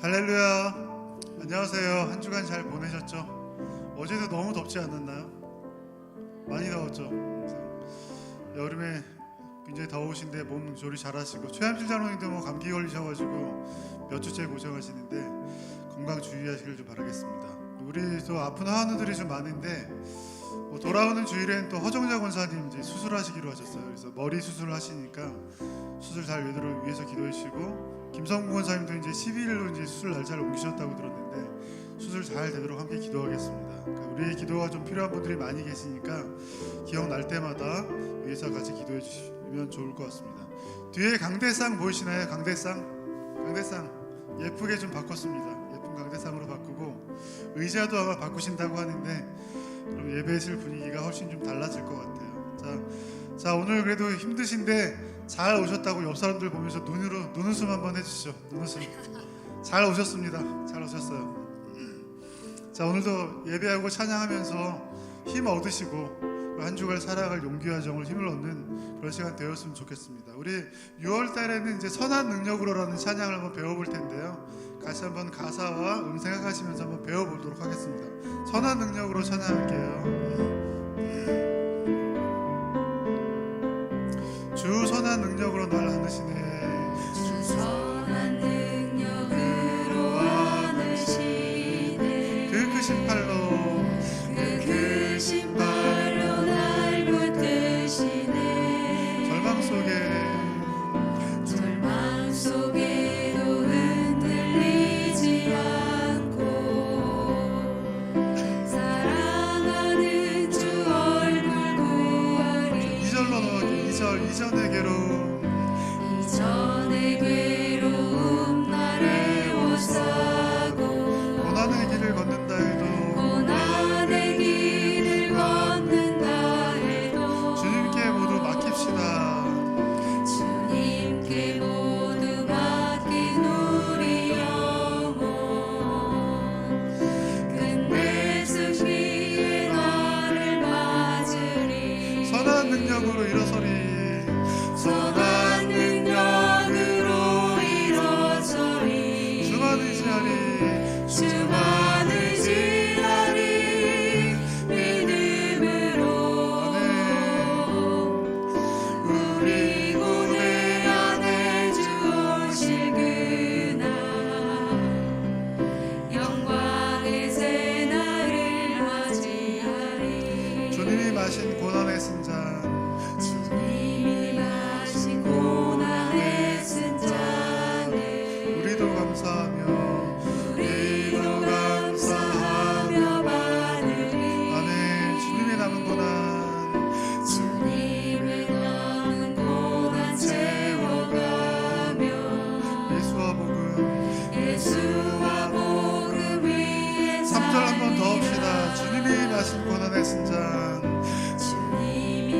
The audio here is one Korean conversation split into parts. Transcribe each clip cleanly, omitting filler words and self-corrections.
할렐루야. 안녕하세요. 한 주간 잘 보내셨죠? 어제도 너무 덥지 않았나요? 많이 더웠죠? 여름에 굉장히 더우신데 몸 조리 잘하시고, 최함실 장로님도 뭐 감기 걸리셔가지고 몇 주째 고생하시는데 건강 주의하시길 좀 바라겠습니다. 우리 또 아픈 하원들이 좀 많은데 돌아오는 주일엔 또 허정자 권사님 이제 수술하시기로 하셨어요. 그래서 머리 수술을 하시니까 수술 잘 되도록 위해서 기도해 주시고, 김성구 권사님도 이제 12일로 이제 수술 날짜를 옮기셨다고 들었는데 수술 잘 되도록 함께 기도하겠습니다. 그러니까 우리의 기도가 좀 필요한 분들이 많이 계시니까 기억날 때마다 위해서 같이 기도해 주시면 좋을 것 같습니다. 뒤에 강대상 보이시나요? 강대상 예쁘게 좀 바꿨습니다. 예쁜 강대상으로 바꾸고, 의자도 아마 바꾸신다고 하는데 그럼 예배실 분위기가 훨씬 좀 달라질 것 같아요. 자 오늘 그래도 힘드신데 잘 오셨다고 옆 사람들 보면서 눈웃음 한번 해주시죠. 눈웃음. 잘 오셨습니다. 잘 오셨어요. 자, 오늘도 예배하고 찬양하면서 힘 얻으시고 한 주간 살아갈 용기와 정을 힘을 얻는 그런 시간 되었으면 좋겠습니다. 우리 6월 달에는 이제 선한 능력으로라는 찬양을 한번 배워볼 텐데요. 같이 한번 가사와 생각하시면서 한번 배워보도록 하겠습니다. 선한 능력으로 찬양할게요. 주 선한 능력으로 날 안으시네. 주 선한 능력으로 안으시네. 그 크신 팔로 날 붙드시네. 절망 속에도 흔들리지 않고 사랑하는 주 얼굴 구하리. 2절로 넘어가기. 2절 이전의 괴로움 날 애워싸고 고난의 길을 걷는다 해도 주님께 모두 맡깁시다. 주님께 모두 맡긴 우리 영혼 끝내 승리의 날을 맞으리. 선한 능력으로 일어서리. 선한 능력으로 일어서리. 주만 의지하리. 주만 의지하리. 믿음으로 우리 고뇌 안에 주 오실 그날 영광의 새 날을 맞이하리. 주님이 마신 고난의 쓴잔, 주님이 마신 고난의 쓴 잔에 우리도 감사하며 받으리. 아멘. 주님의 남은 고난 주님의 남은 고난 채워가며 예수와 복음 위에 3절 한 번 더 합시다. 주님이 마신 고난의 쓴잔, 주님이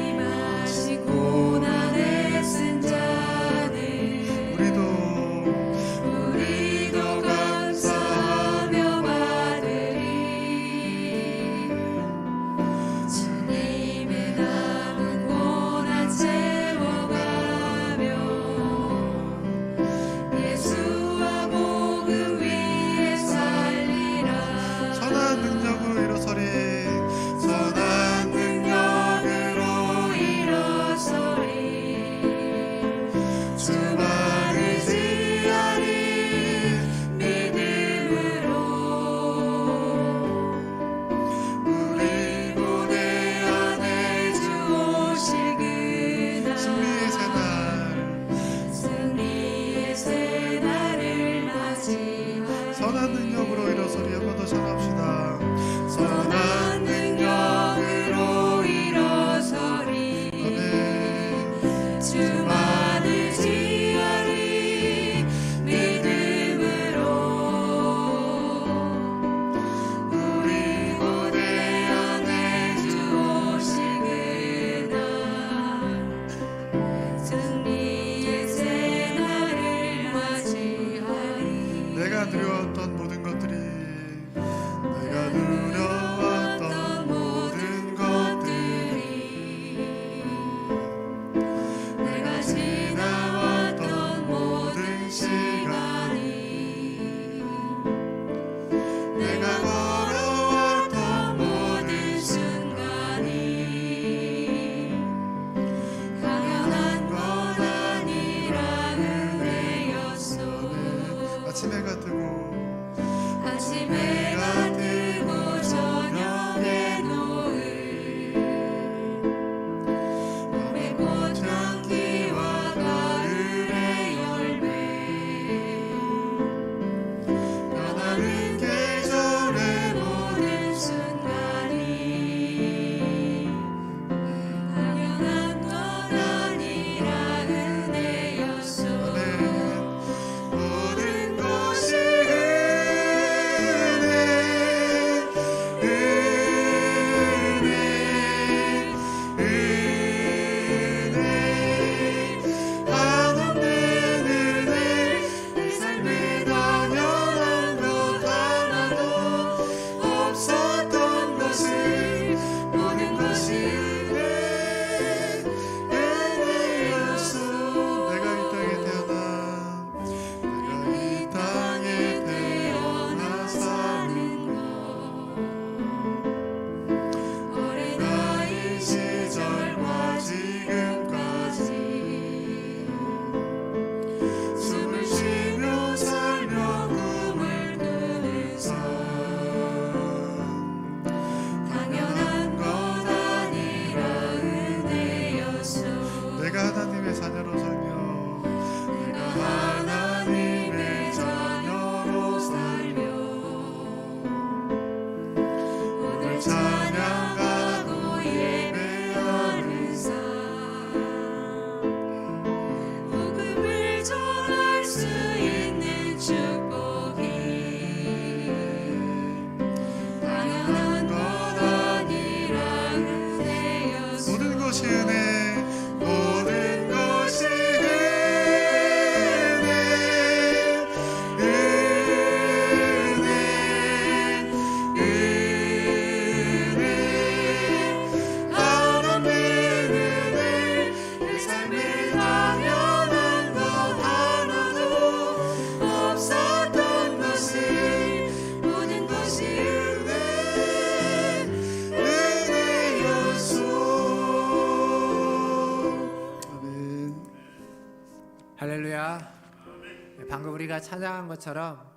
우리가 찬양한 것처럼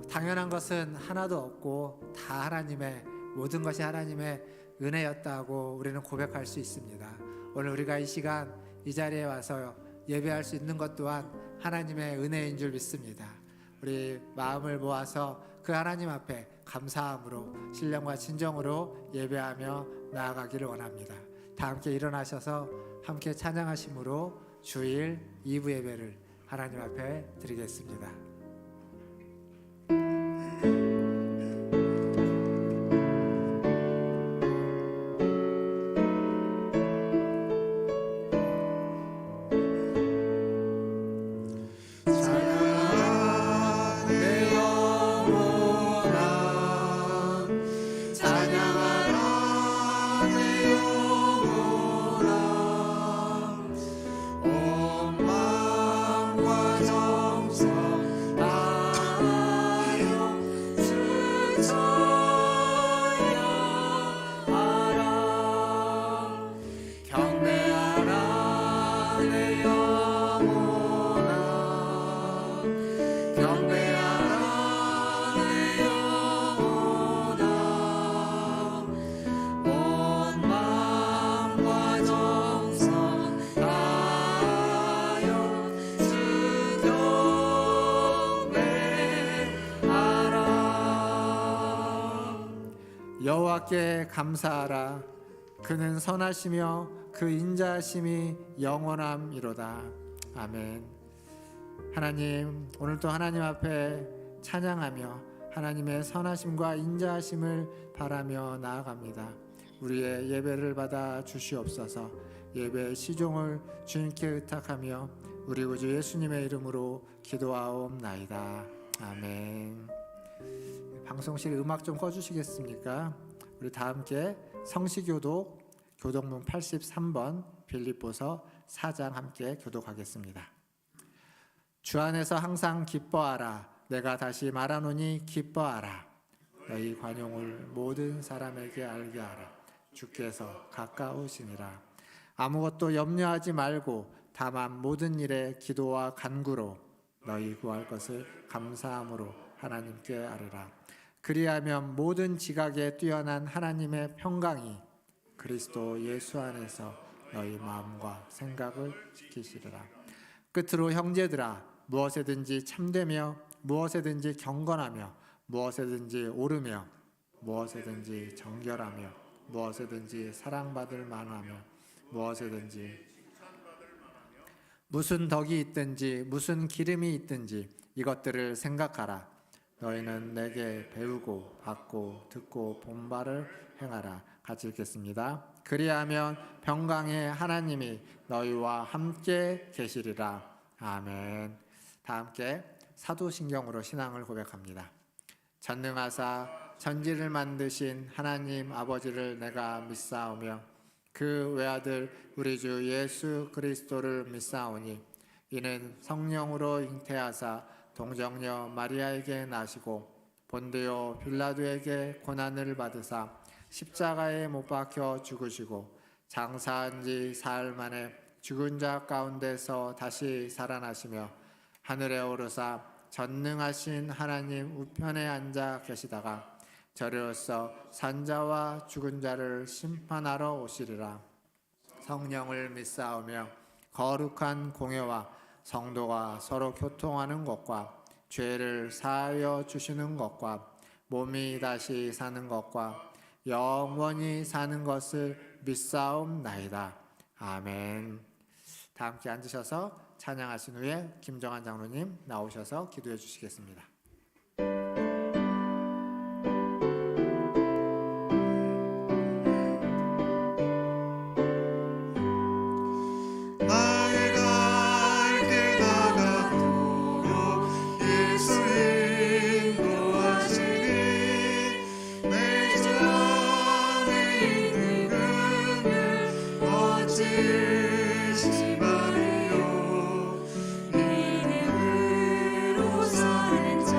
당연한 것은 하나도 없고 다 하나님의, 모든 것이 하나님의 은혜였다고 우리는 고백할 수 있습니다. 오늘 우리가 이 시간 이 자리에 와서 예배할 수 있는 것 또한 하나님의 은혜인 줄 믿습니다. 우리 마음을 모아서 그 하나님 앞에 감사함으로 신령과 진정으로 예배하며 나아가기를 원합니다. 다 함께 일어나셔서 함께 찬양하심으로 주일 2부 예배를 하나님 앞에 드리겠습니다. 여호와께 감사하라. 그는 선하시며 그 인자하심이 영원함이로다. 아멘. 하나님, 오늘도 하나님 앞에 찬양하며 하나님의 선하심과 인자하심을 바라며 나아갑니다. 우리의 예배를 받아 주시옵소서. 예배의 시종을 주님께 의탁하며 우리 구주 예수님의 이름으로 기도하옵나이다. 아멘. 방송실 음악 좀 꺼주시겠습니까? 우리 다 함께 성시교독 교독문 83번 빌립보서 4장 함께 교독하겠습니다. 주 안에서 항상 기뻐하라. 내가 다시 말하노니 기뻐하라. 너희 관용을 모든 사람에게 알게 하라. 주께서 가까우시니라. 아무것도 염려하지 말고 다만 모든 일에 기도와 간구로 너희 구할 것을 감사함으로 하나님께 아뢰라. 그리하면 모든 지각에 뛰어난 하나님의 평강이 그리스도 예수 안에서 너희 마음과 생각을 지키시리라. 끝으로 형제들아, 무엇에든지 참되며 무엇에든지 경건하며 무엇에든지 오르며 무엇에든지 정결하며 무엇에든지 사랑받을 만하며 무엇에든지 무슨 덕이 있든지 무슨 기름이 있든지 이것들을 생각하라. 너희는 내게 배우고 받고 듣고 본 바를 행하라. 같이 읽겠습니다. 그리하면 평강의 하나님이 너희와 함께 계시리라. 아멘. 다 함께 사도신경으로 신앙을 고백합니다. 전능하사 천지를 만드신 하나님 아버지를 내가 믿사오며 그 외아들 우리 주 예수 그리스도를 믿사오니 이는 성령으로 잉태하사 동정녀 마리아에게 나시고 본디오 빌라도에게 고난을 받으사 십자가에 못 박혀 죽으시고 장사한 지 사흘 만에 죽은 자 가운데서 다시 살아나시며 하늘에 오르사 전능하신 하나님 우편에 앉아 계시다가 저리로서 산자와 죽은 자를 심판하러 오시리라. 성령을 믿사오며 거룩한 공회와 성도가 서로 교통하는 것과 죄를 사하여 주시는 것과 몸이 다시 사는 것과 영원히 사는 것을 믿사옵나이다. 아멘. 다 함께 앉으셔서 찬양하신 후에 김정한 장로님 나오셔서 기도해 주시겠습니다. 이름으로 사는 자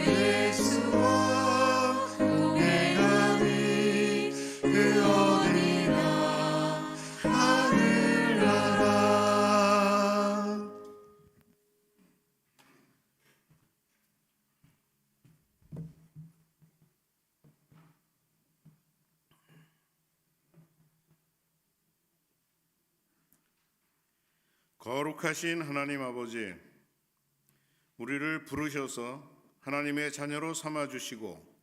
예수와 동행하니 그 어디나 하늘나라. 거룩하신 하나님 아버지, 우리를 부르셔서 하나님의 자녀로 삼아주시고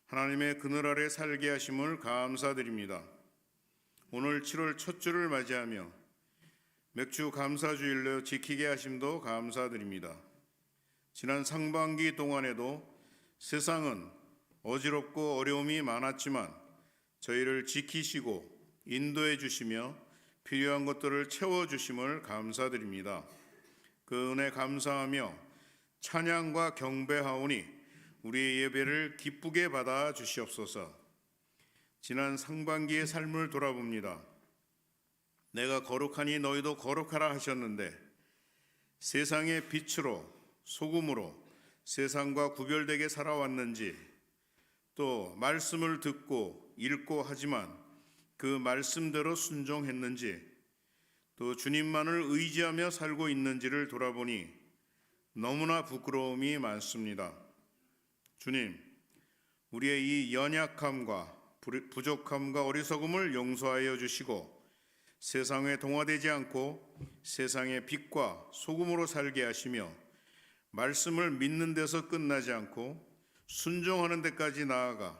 하나님의 그늘 아래 살게 하심을 감사드립니다. 오늘 7월 첫 주를 맞이하며 맥주 감사주일로 지키게 하심도 감사드립니다. 지난 상반기 동안에도 세상은 어지럽고 어려움이 많았지만 저희를 지키시고 인도해 주시며 필요한 것들을 채워주심을 감사드립니다. 그 은혜 감사하며 찬양과 경배하오니 우리의 예배를 기쁘게 받아 주시옵소서. 지난 상반기의 삶을 돌아봅니다. 내가 거룩하니 너희도 거룩하라 하셨는데 세상의 빛으로 소금으로 세상과 구별되게 살아왔는지, 또 말씀을 듣고 읽고 하지만 그 말씀대로 순종했는지, 또 주님만을 의지하며 살고 있는지를 돌아보니 너무나 부끄러움이 많습니다. 주님, 우리의 이 연약함과 부족함과 어리석음을 용서하여 주시고 세상에 동화되지 않고 세상의 빛과 소금으로 살게 하시며 말씀을 믿는 데서 끝나지 않고 순종하는 데까지 나아가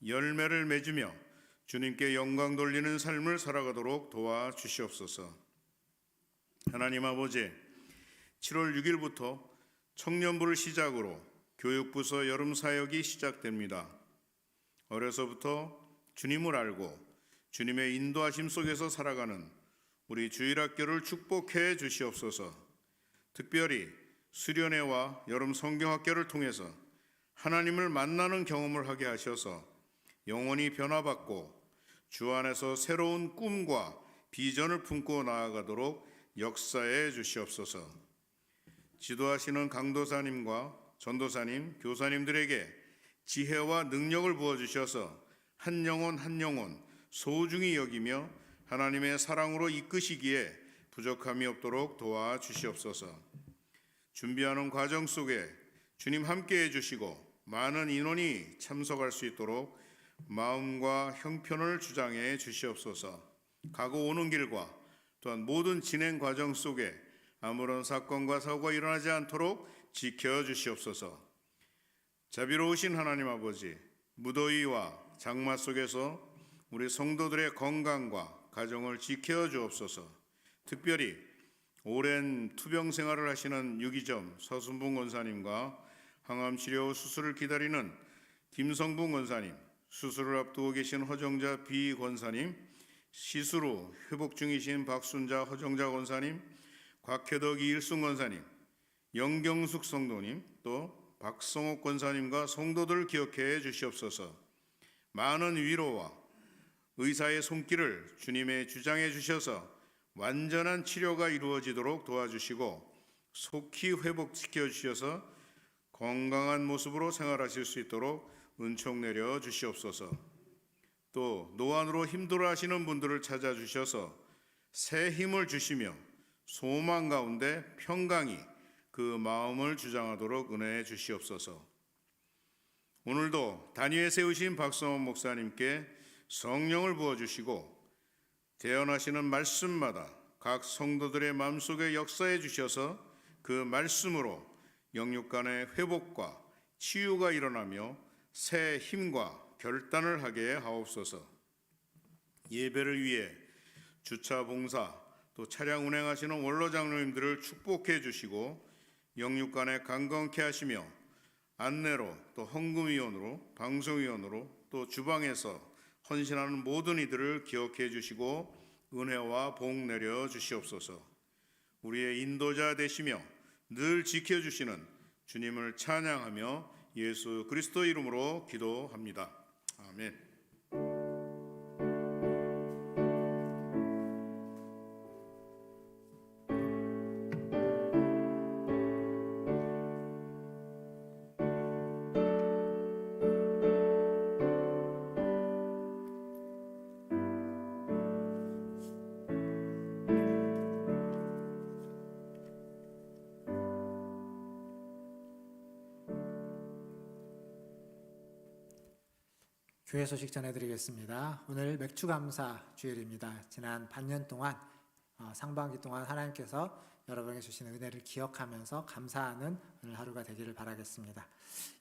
열매를 맺으며 주님께 영광 돌리는 삶을 살아가도록 도와주시옵소서. 하나님 아버지, 7월 6일부터 청년부를 시작으로 교육부서 여름 사역이 시작됩니다. 어려서부터 주님을 알고 주님의 인도하심 속에서 살아가는 우리 주일학교를 축복해 주시옵소서. 특별히 수련회와 여름 성경학교를 통해서 하나님을 만나는 경험을 하게 하셔서 영혼이 변화받고 주 안에서 새로운 꿈과 비전을 품고 나아가도록 역사해 주시옵소서. 지도하시는 강도사님과 전도사님, 교사님들에게 지혜와 능력을 부어주셔서 한 영혼 한 영혼 소중히 여기며 하나님의 사랑으로 이끄시기에 부족함이 없도록 도와주시옵소서. 준비하는 과정 속에 주님 함께해 주시고 많은 인원이 참석할 수 있도록 마음과 형편을 주장해 주시옵소서. 가고 오는 길과 또한 모든 진행 과정 속에 아무런 사건과 사고가 일어나지 않도록 지켜주시옵소서. 자비로우신 하나님 아버지, 무더위와 장마 속에서 우리 성도들의 건강과 가정을 지켜주옵소서. 특별히 오랜 투병 생활을 하시는 유기점 서순봉 권사님과 항암치료 수술을 기다리는 김성봉 권사님, 수술을 앞두고 계신 허정자 비 권사님, 시술 후 회복 중이신 박순자 허정자 권사님, 곽혜덕 이일순 권사님, 영경숙 성도님, 또 박성옥 권사님과 성도들 기억해 주시옵소서. 많은 위로와 의사의 손길을 주님의 주장해 주셔서 완전한 치료가 이루어지도록 도와주시고 속히 회복시켜 주셔서 건강한 모습으로 생활하실 수 있도록 은총 내려 주시옵소서. 또 노안으로 힘들어 하시는 분들을 찾아주셔서 새 힘을 주시며 소망 가운데 평강이 그 마음을 주장하도록 은혜해 주시옵소서. 오늘도 단위에 세우신 박성원 목사님께 성령을 부어주시고 대언하시는 말씀마다 각 성도들의 마음속에 역사해 주셔서 그 말씀으로 영육 간의 회복과 치유가 일어나며 새 힘과 결단을 하게 하옵소서. 예배를 위해 주차 봉사 또 차량 운행하시는 원로 장로님들을 축복해 주시고 영육 간에 강건케 하시며 안내로 또 헌금위원으로 방송위원으로 또 주방에서 헌신하는 모든 이들을 기억해 주시고 은혜와 복 내려 주시옵소서. 우리의 인도자 되시며 늘 지켜주시는 주님을 찬양하며 예수 그리스도 이름으로 기도합니다. 아멘. 교회 소식 전해드리겠습니다. 오늘 맥주감사 주일입니다. 지난 반년 동안 상반기 동안 하나님께서 여러분에게 주신 은혜를 기억하면서 감사하는 오늘 하루가 되기를 바라겠습니다.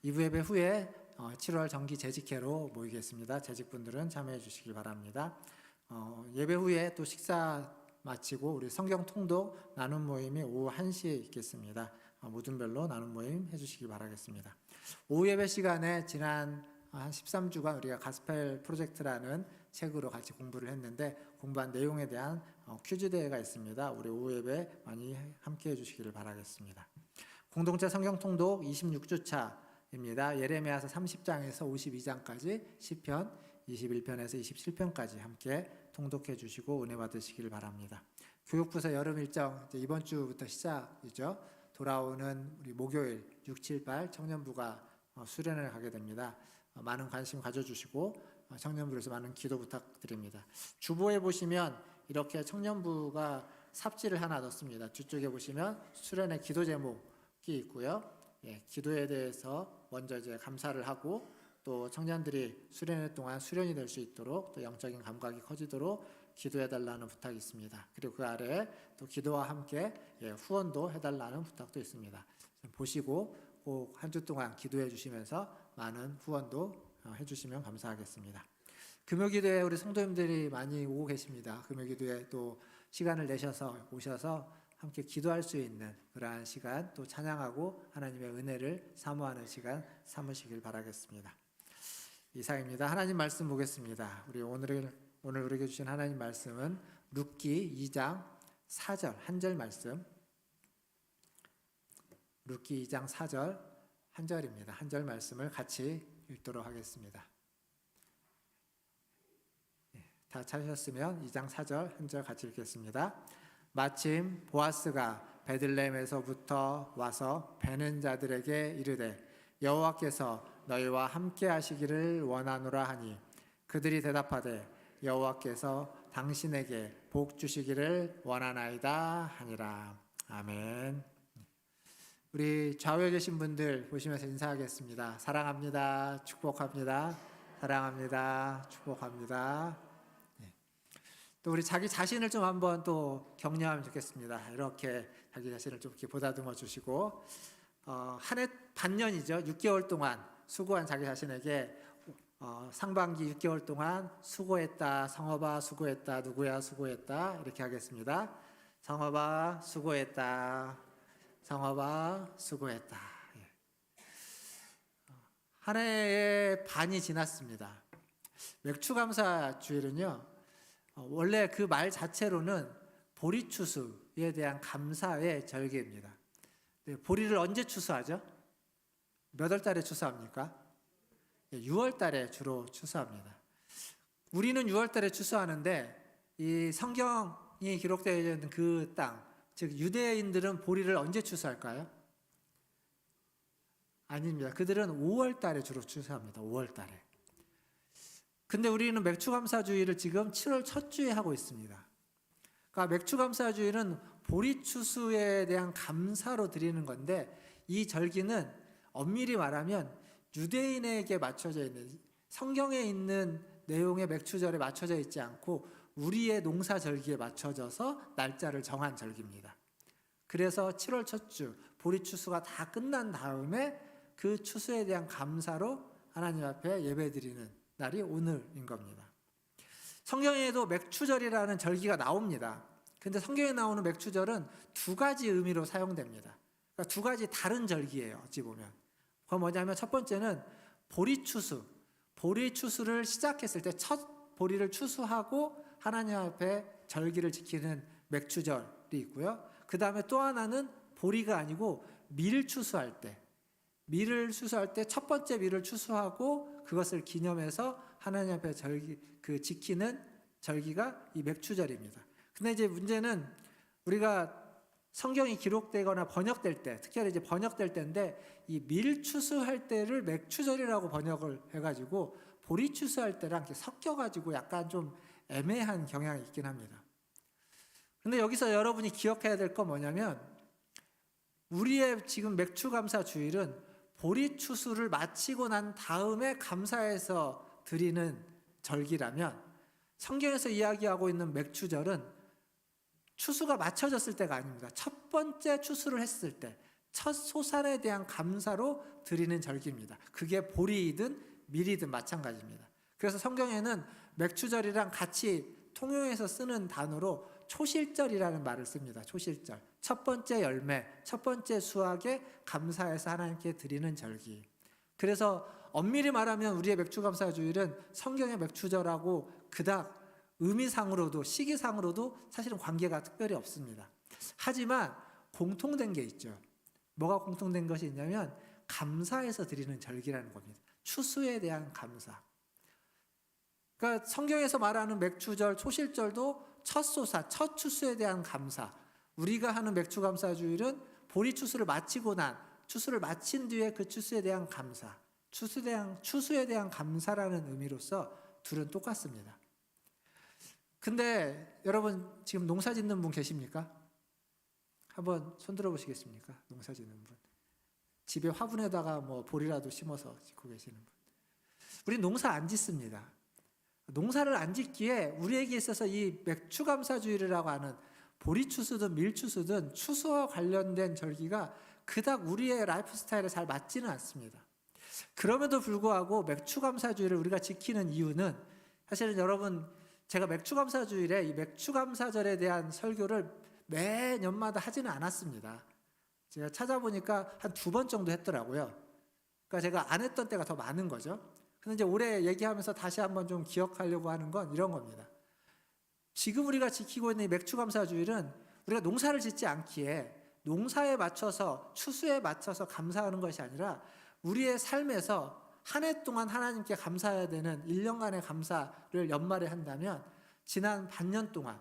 2부 예배 후에 7월 정기 재직회로 모이겠습니다. 재직분들은 참여해 주시기 바랍니다. 예배 후에 또 식사 마치고 우리 성경 통독 나눔 모임이 오후 1시에 있겠습니다. 모든 별로 나눔 모임 해주시기 바라겠습니다. 오후 예배 시간에 지난 한 13주간 우리가 가스펠 프로젝트라는 책으로 같이 공부를 했는데 공부한 내용에 대한 퀴즈 대회가 있습니다. 우리 오후 예배 많이 함께 해주시기를 바라겠습니다. 공동체 성경 통독 26주차입니다. 예레미야서 30장에서 52장까지 시편 21편에서 27편까지 함께 통독해 주시고 은혜 받으시기를 바랍니다. 교육부서 여름 일정 이번 주부터 시작이죠. 돌아오는 우리 목요일 6, 7, 8 청년부가 수련을 가게 됩니다. 많은 관심 가져주시고 청년부에서 많은 기도 부탁드립니다. 주보에 보시면 이렇게 청년부가 삽지를 하나 넣습니다. 뒤쪽에 보시면 수련의 기도 제목이 있고요. 기도에 대해서 먼저 이제 감사를 하고 또 청년들이 수련회 동안 수련이 될 수 있도록 또 영적인 감각이 커지도록 기도해달라는 부탁이 있습니다. 그리고 그 아래에 또 기도와 함께 후원도 해달라는 부탁도 있습니다. 보시고 꼭 한 주 동안 기도해 주시면서 많은 후원도 해주시면 감사하겠습니다. 금요기도에 우리 성도님들이 많이 오고 계십니다. 금요기도에 또 시간을 내셔서 오셔서 함께 기도할 수 있는 그러한 시간 또 찬양하고 하나님의 은혜를 사모하는 시간 삼으시길 바라겠습니다. 이상입니다. 하나님 말씀 보겠습니다. 오늘 우리에게 주신 하나님 말씀은 룻기 2장 4절 한 절 말씀. 룻기 2장 4절 한 절입니다. 한 절 말씀을 같이 읽도록 하겠습니다. 다 찾으셨으면 2장 4절 한 절 같이 읽겠습니다. 마침 보아스가 베들레헴에서부터 와서 베는 자들에게 이르되 여호와께서 너희와 함께 하시기를 원하노라 하니 그들이 대답하되 여호와께서 당신에게 복 주시기를 원하나이다 하니라. 아멘. 우리 좌우에 계신 분들 보시면서 인사하겠습니다. 사랑합니다. 축복합니다. 사랑합니다. 축복합니다. 또 우리 자기 자신을 좀 한번 또 격려하면 좋겠습니다. 이렇게 자기 자신을 좀 이렇게 보다듬어 주시고 한 해 반년이죠. 6개월 동안 수고한 자기 자신에게 상반기 6개월 동안 수고했다. 성업아 수고했다. 누구야 수고했다. 이렇게 하겠습니다. 성업아 수고했다. 성업아 수고했다. 한 해의 반이 지났습니다. 맥주감사 주일은요. 원래 그 말 자체로는 보리추수에 대한 감사의 절기입니다. 보리를 언제 추수하죠? 몇 월 달에 추수합니까? 6월 달에 주로 추수합니다. 우리는 6월 달에 추수하는데 이 성경이 기록되어 있는 그 땅, 즉 유대인들은 보리를 언제 추수할까요? 아닙니다. 그들은 5월 달에 주로 추수합니다. 5월 달에. 근데 우리는 맥주감사주의를 지금 7월 첫 주에 하고 있습니다. 그러니까 맥주감사주의는 보리추수에 대한 감사로 드리는 건데 이 절기는 엄밀히 말하면 유대인에게 맞춰져 있는 성경에 있는 내용의 맥주절에 맞춰져 있지 않고 우리의 농사절기에 맞춰져서 날짜를 정한 절기입니다. 그래서 7월 첫 주 보리추수가 다 끝난 다음에 그 추수에 대한 감사로 하나님 앞에 예배드리는 날이 오늘인 겁니다. 성경에도 맥추절이라는 절기가 나옵니다. 근데 성경에 나오는 맥추절은 두 가지 의미로 사용됩니다. 그러니까 두 가지 다른 절기예요. 어찌 보면. 그건 뭐냐면 첫 번째는 보리추수. 보리추수를 시작했을 때 첫 보리를 추수하고 하나님 앞에 절기를 지키는 맥추절이 있고요. 그 다음에 또 하나는 보리가 아니고 밀을 추수할 때. 밀을 추수할 때 첫 번째 밀을 추수하고 그것을 기념해서 하나님 앞에 지키는 절기가 이 맥추절입니다. 근데 이제 문제는 우리가 성경이 기록되거나 번역될 때, 특히 이제 번역될 때인데 이 밀 추수할 때를 맥추절이라고 번역을 해가지고 보리 추수할 때랑 이렇게 섞여가지고 약간 좀 애매한 경향이 있긴 합니다. 근데 여기서 여러분이 기억해야 될 건 뭐냐면 우리의 지금 맥추감사 주일은 보리 추수를 마치고 난 다음에 감사해서 드리는 절기라면 성경에서 이야기하고 있는 맥추절은 추수가 맞춰졌을 때가 아닙니다. 첫 번째 추수를 했을 때 첫 소산에 대한 감사로 드리는 절기입니다. 그게 보리이든 밀이든 마찬가지입니다. 그래서 성경에는 맥추절이랑 같이 통용해서 쓰는 단어로 초실절이라는 말을 씁니다. 초실절. 첫 번째 열매, 첫 번째 수확에 감사해서 하나님께 드리는 절기. 그래서 엄밀히 말하면 우리의 맥추감사주일은 성경의 맥추절하고 그닥 의미상으로도 시기상으로도 사실은 관계가 특별히 없습니다. 하지만 공통된 게 있죠. 뭐가 공통된 것이 있냐면 감사해서 드리는 절기라는 겁니다. 추수에 대한 감사. 그러니까 성경에서 말하는 맥추절, 초실절도 첫 소사, 첫 추수에 대한 감사. 우리가 하는 맥추감사주일은 보리 추수를 마치고 난 추수를 마친 뒤에 그 추수에 대한 감사. 추수에 대한 감사라는 의미로서 둘은 똑같습니다. 근데 여러분 지금 농사 짓는 분 계십니까? 한번 손 들어 보시겠습니까? 농사 짓는 분. 집에 화분에다가 뭐 보리라도 심어서 짓고 계시는 분. 우리 농사 안 짓습니다. 농사를 안 짓기에 우리에게 있어서 이 맥추감사주일이라고 하는 보리추수든 밀추수든 추수와 관련된 절기가 그닥 우리의 라이프 스타일에 잘 맞지는 않습니다. 그럼에도 불구하고 맥추감사주일을 우리가 지키는 이유는 사실은 여러분 제가 맥추감사주일에 이 맥추감사절에 대한 설교를 매년마다 하지는 않았습니다. 제가 찾아보니까 한 2번 정도 했더라고요. 그러니까 제가 안 했던 때가 더 많은 거죠. 근데 이제 올해 얘기하면서 다시 한번 좀 기억하려고 하는 건 이런 겁니다. 지금 우리가 지키고 있는 이 맥추감사주일은 우리가 농사를 짓지 않기에 농사에 맞춰서 추수에 맞춰서 감사하는 것이 아니라 우리의 삶에서 한 해 동안 하나님께 감사해야 되는 1년간의 감사를 연말에 한다면 지난 반년 동안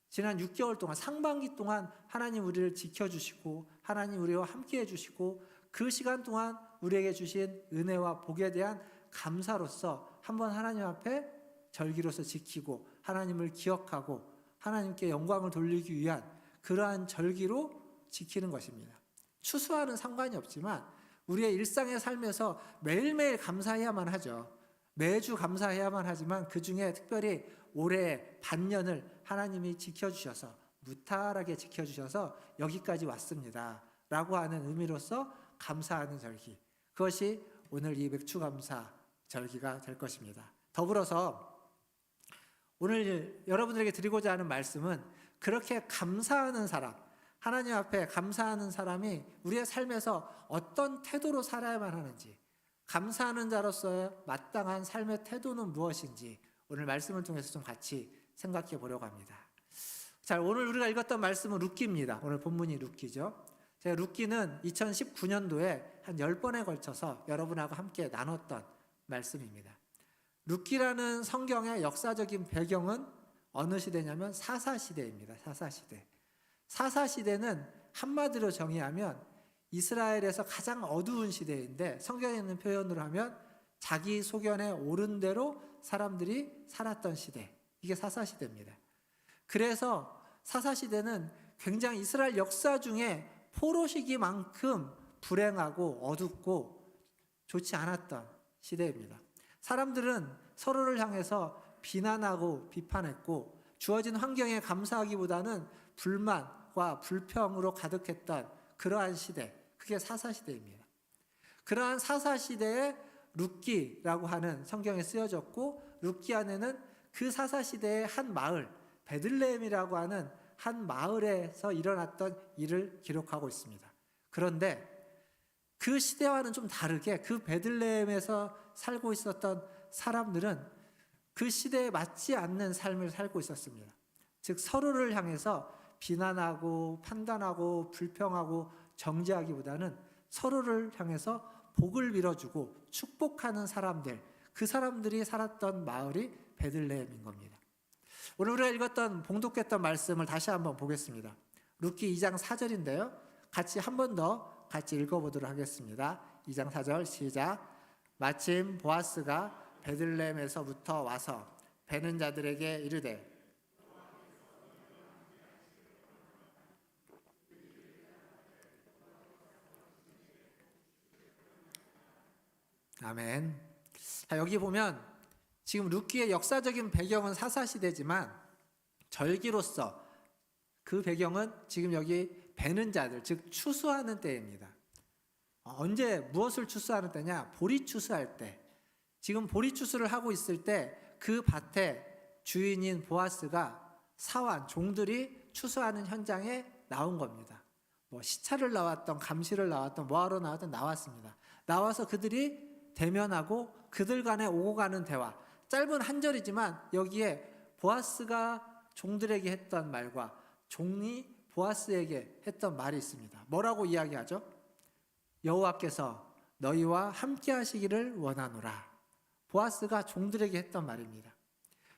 지난 6개월 동안 상반기 동안 하나님 우리를 지켜주시고 하나님 우리와 함께 해주시고 그 시간 동안 우리에게 주신 은혜와 복에 대한 감사로서 한번 하나님 앞에 절기로서 지키고 하나님을 기억하고 하나님께 영광을 돌리기 위한 그러한 절기로 지키는 것입니다. 추수와는 상관이 없지만 우리의 일상의 삶에서 매일매일 감사해야만 하죠. 매주 감사해야만 하지만 그 중에 특별히 올해 반년을 하나님이 지켜주셔서 무탈하게 지켜주셔서 여기까지 왔습니다 라고 하는 의미로서 감사하는 절기, 그것이 오늘 이 맥추감사 절기가 될 것입니다. 더불어서 오늘 여러분들에게 드리고자 하는 말씀은 그렇게 감사하는 사람, 하나님 앞에 감사하는 사람이 우리의 삶에서 어떤 태도로 살아야만 하는지, 감사하는 자로서의 마땅한 삶의 태도는 무엇인지 오늘 말씀을 통해서 좀 같이 생각해 보려고 합니다. 자, 오늘 우리가 읽었던 말씀은 룻기입니다. 오늘 본문이 룻기죠. 제가 룻기는 2019년도에 한 10번에 걸쳐서 여러분하고 함께 나눴던 말씀입니다. 룻기라는 성경의 역사적인 배경은 어느 시대냐면 사사시대입니다. 사사시대. 사사시대는 한마디로 정의하면 이스라엘에서 가장 어두운 시대인데 성경에 있는 표현으로 하면 자기 소견에 옳은 대로 사람들이 살았던 시대, 이게 사사시대입니다. 그래서 사사시대는 굉장히 이스라엘 역사 중에 포로 시기만큼 불행하고 어둡고 좋지 않았던 시대입니다. 사람들은 서로를 향해서 비난하고 비판했고 주어진 환경에 감사하기보다는 불만과 불평으로 가득했던 그러한 시대, 그게 사사시대입니다. 그러한 사사시대에 룻기라고 하는 성경에 쓰여졌고 룻기 안에는 그 사사시대의 한 마을, 베들레헴이라고 하는 한 마을에서 일어났던 일을 기록하고 있습니다. 그런데 그 시대와는 좀 다르게 그 베들레헴에서 살고 있었던 사람들은 그 시대에 맞지 않는 삶을 살고 있었습니다. 즉 서로를 향해서 비난하고 판단하고 불평하고 정죄하기보다는 서로를 향해서 복을 빌어주고 축복하는 사람들, 그 사람들이 살았던 마을이 베들레헴인 겁니다. 오늘 우리가 읽었던 봉독했던 말씀을 다시 한번 보겠습니다. 룻기 2장 4절인데요. 같이 한 번 더 같이 읽어보도록 하겠습니다. 2장 4절 시작. 마침 보아스가 베들레헴에서부터 와서 베는 자들에게 이르되 아멘. 자, 여기 보면 지금 룻기의 역사적인 배경은 사사시대지만 절기로서 그 배경은 지금 여기 베는 자들, 즉 추수하는 때입니다. 언제 무엇을 추수하는 때냐? 보리 추수할 때. 지금 보리 추수를 하고 있을 때 그 밭에 주인인 보아스가 사환, 종들이 추수하는 현장에 나온 겁니다. 뭐 시차를 나왔던, 감시를 나왔던, 뭐하러 나왔던 나왔습니다. 나와서 그들이 대면하고 그들 간에 오고 가는 대화. 짧은 한 절이지만 여기에 보아스가 종들에게 했던 말과 종이 보아스에게 했던 말이 있습니다. 뭐라고 이야기하죠? 여호와께서 너희와 함께 하시기를 원하노라. 보아스가 종들에게 했던 말입니다.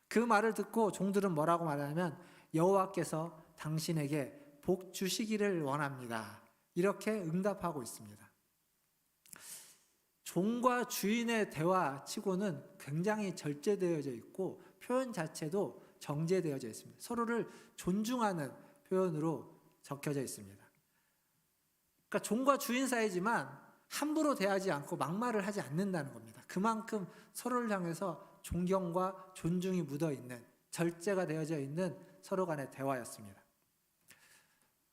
그 말을 듣고 종들은 뭐라고 말하냐면 여호와께서 당신에게 복 주시기를 원합니다. 이렇게 응답하고 있습니다. 종과 주인의 대화치고는 굉장히 절제되어져 있고 표현 자체도 정제되어져 있습니다. 서로를 존중하는 표현으로 적혀져 있습니다. 그러니까 종과 주인 사이지만 함부로 대하지 않고 막말을 하지 않는다는 겁니다. 그만큼 서로를 향해서 존경과 존중이 묻어 있는, 절제가 되어져 있는 서로 간의 대화였습니다.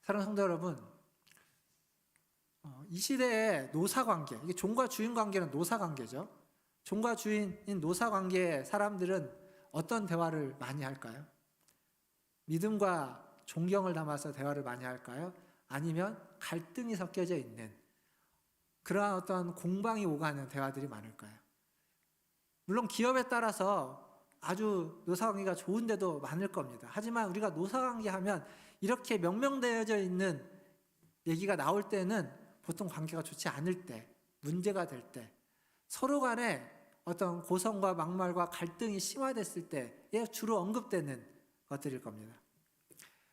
사랑하는 성도 여러분, 이 시대의 노사관계, 이게 종과 주인 관계는 노사관계죠. 종과 주인인 노사관계의 사람들은 어떤 대화를 많이 할까요? 믿음과 존경을 담아서 대화를 많이 할까요? 아니면 갈등이 섞여져 있는 그러한 어떤 공방이 오가는 대화들이 많을까요? 물론 기업에 따라서 아주 노사관계가 좋은데도 많을 겁니다. 하지만 우리가 노사관계 하면 이렇게 명명되어져 있는 얘기가 나올 때는 보통 관계가 좋지 않을 때, 문제가 될 때, 서로 간에 어떤 고성과 막말과 갈등이 심화됐을 때에 주로 언급되는 것들일 겁니다.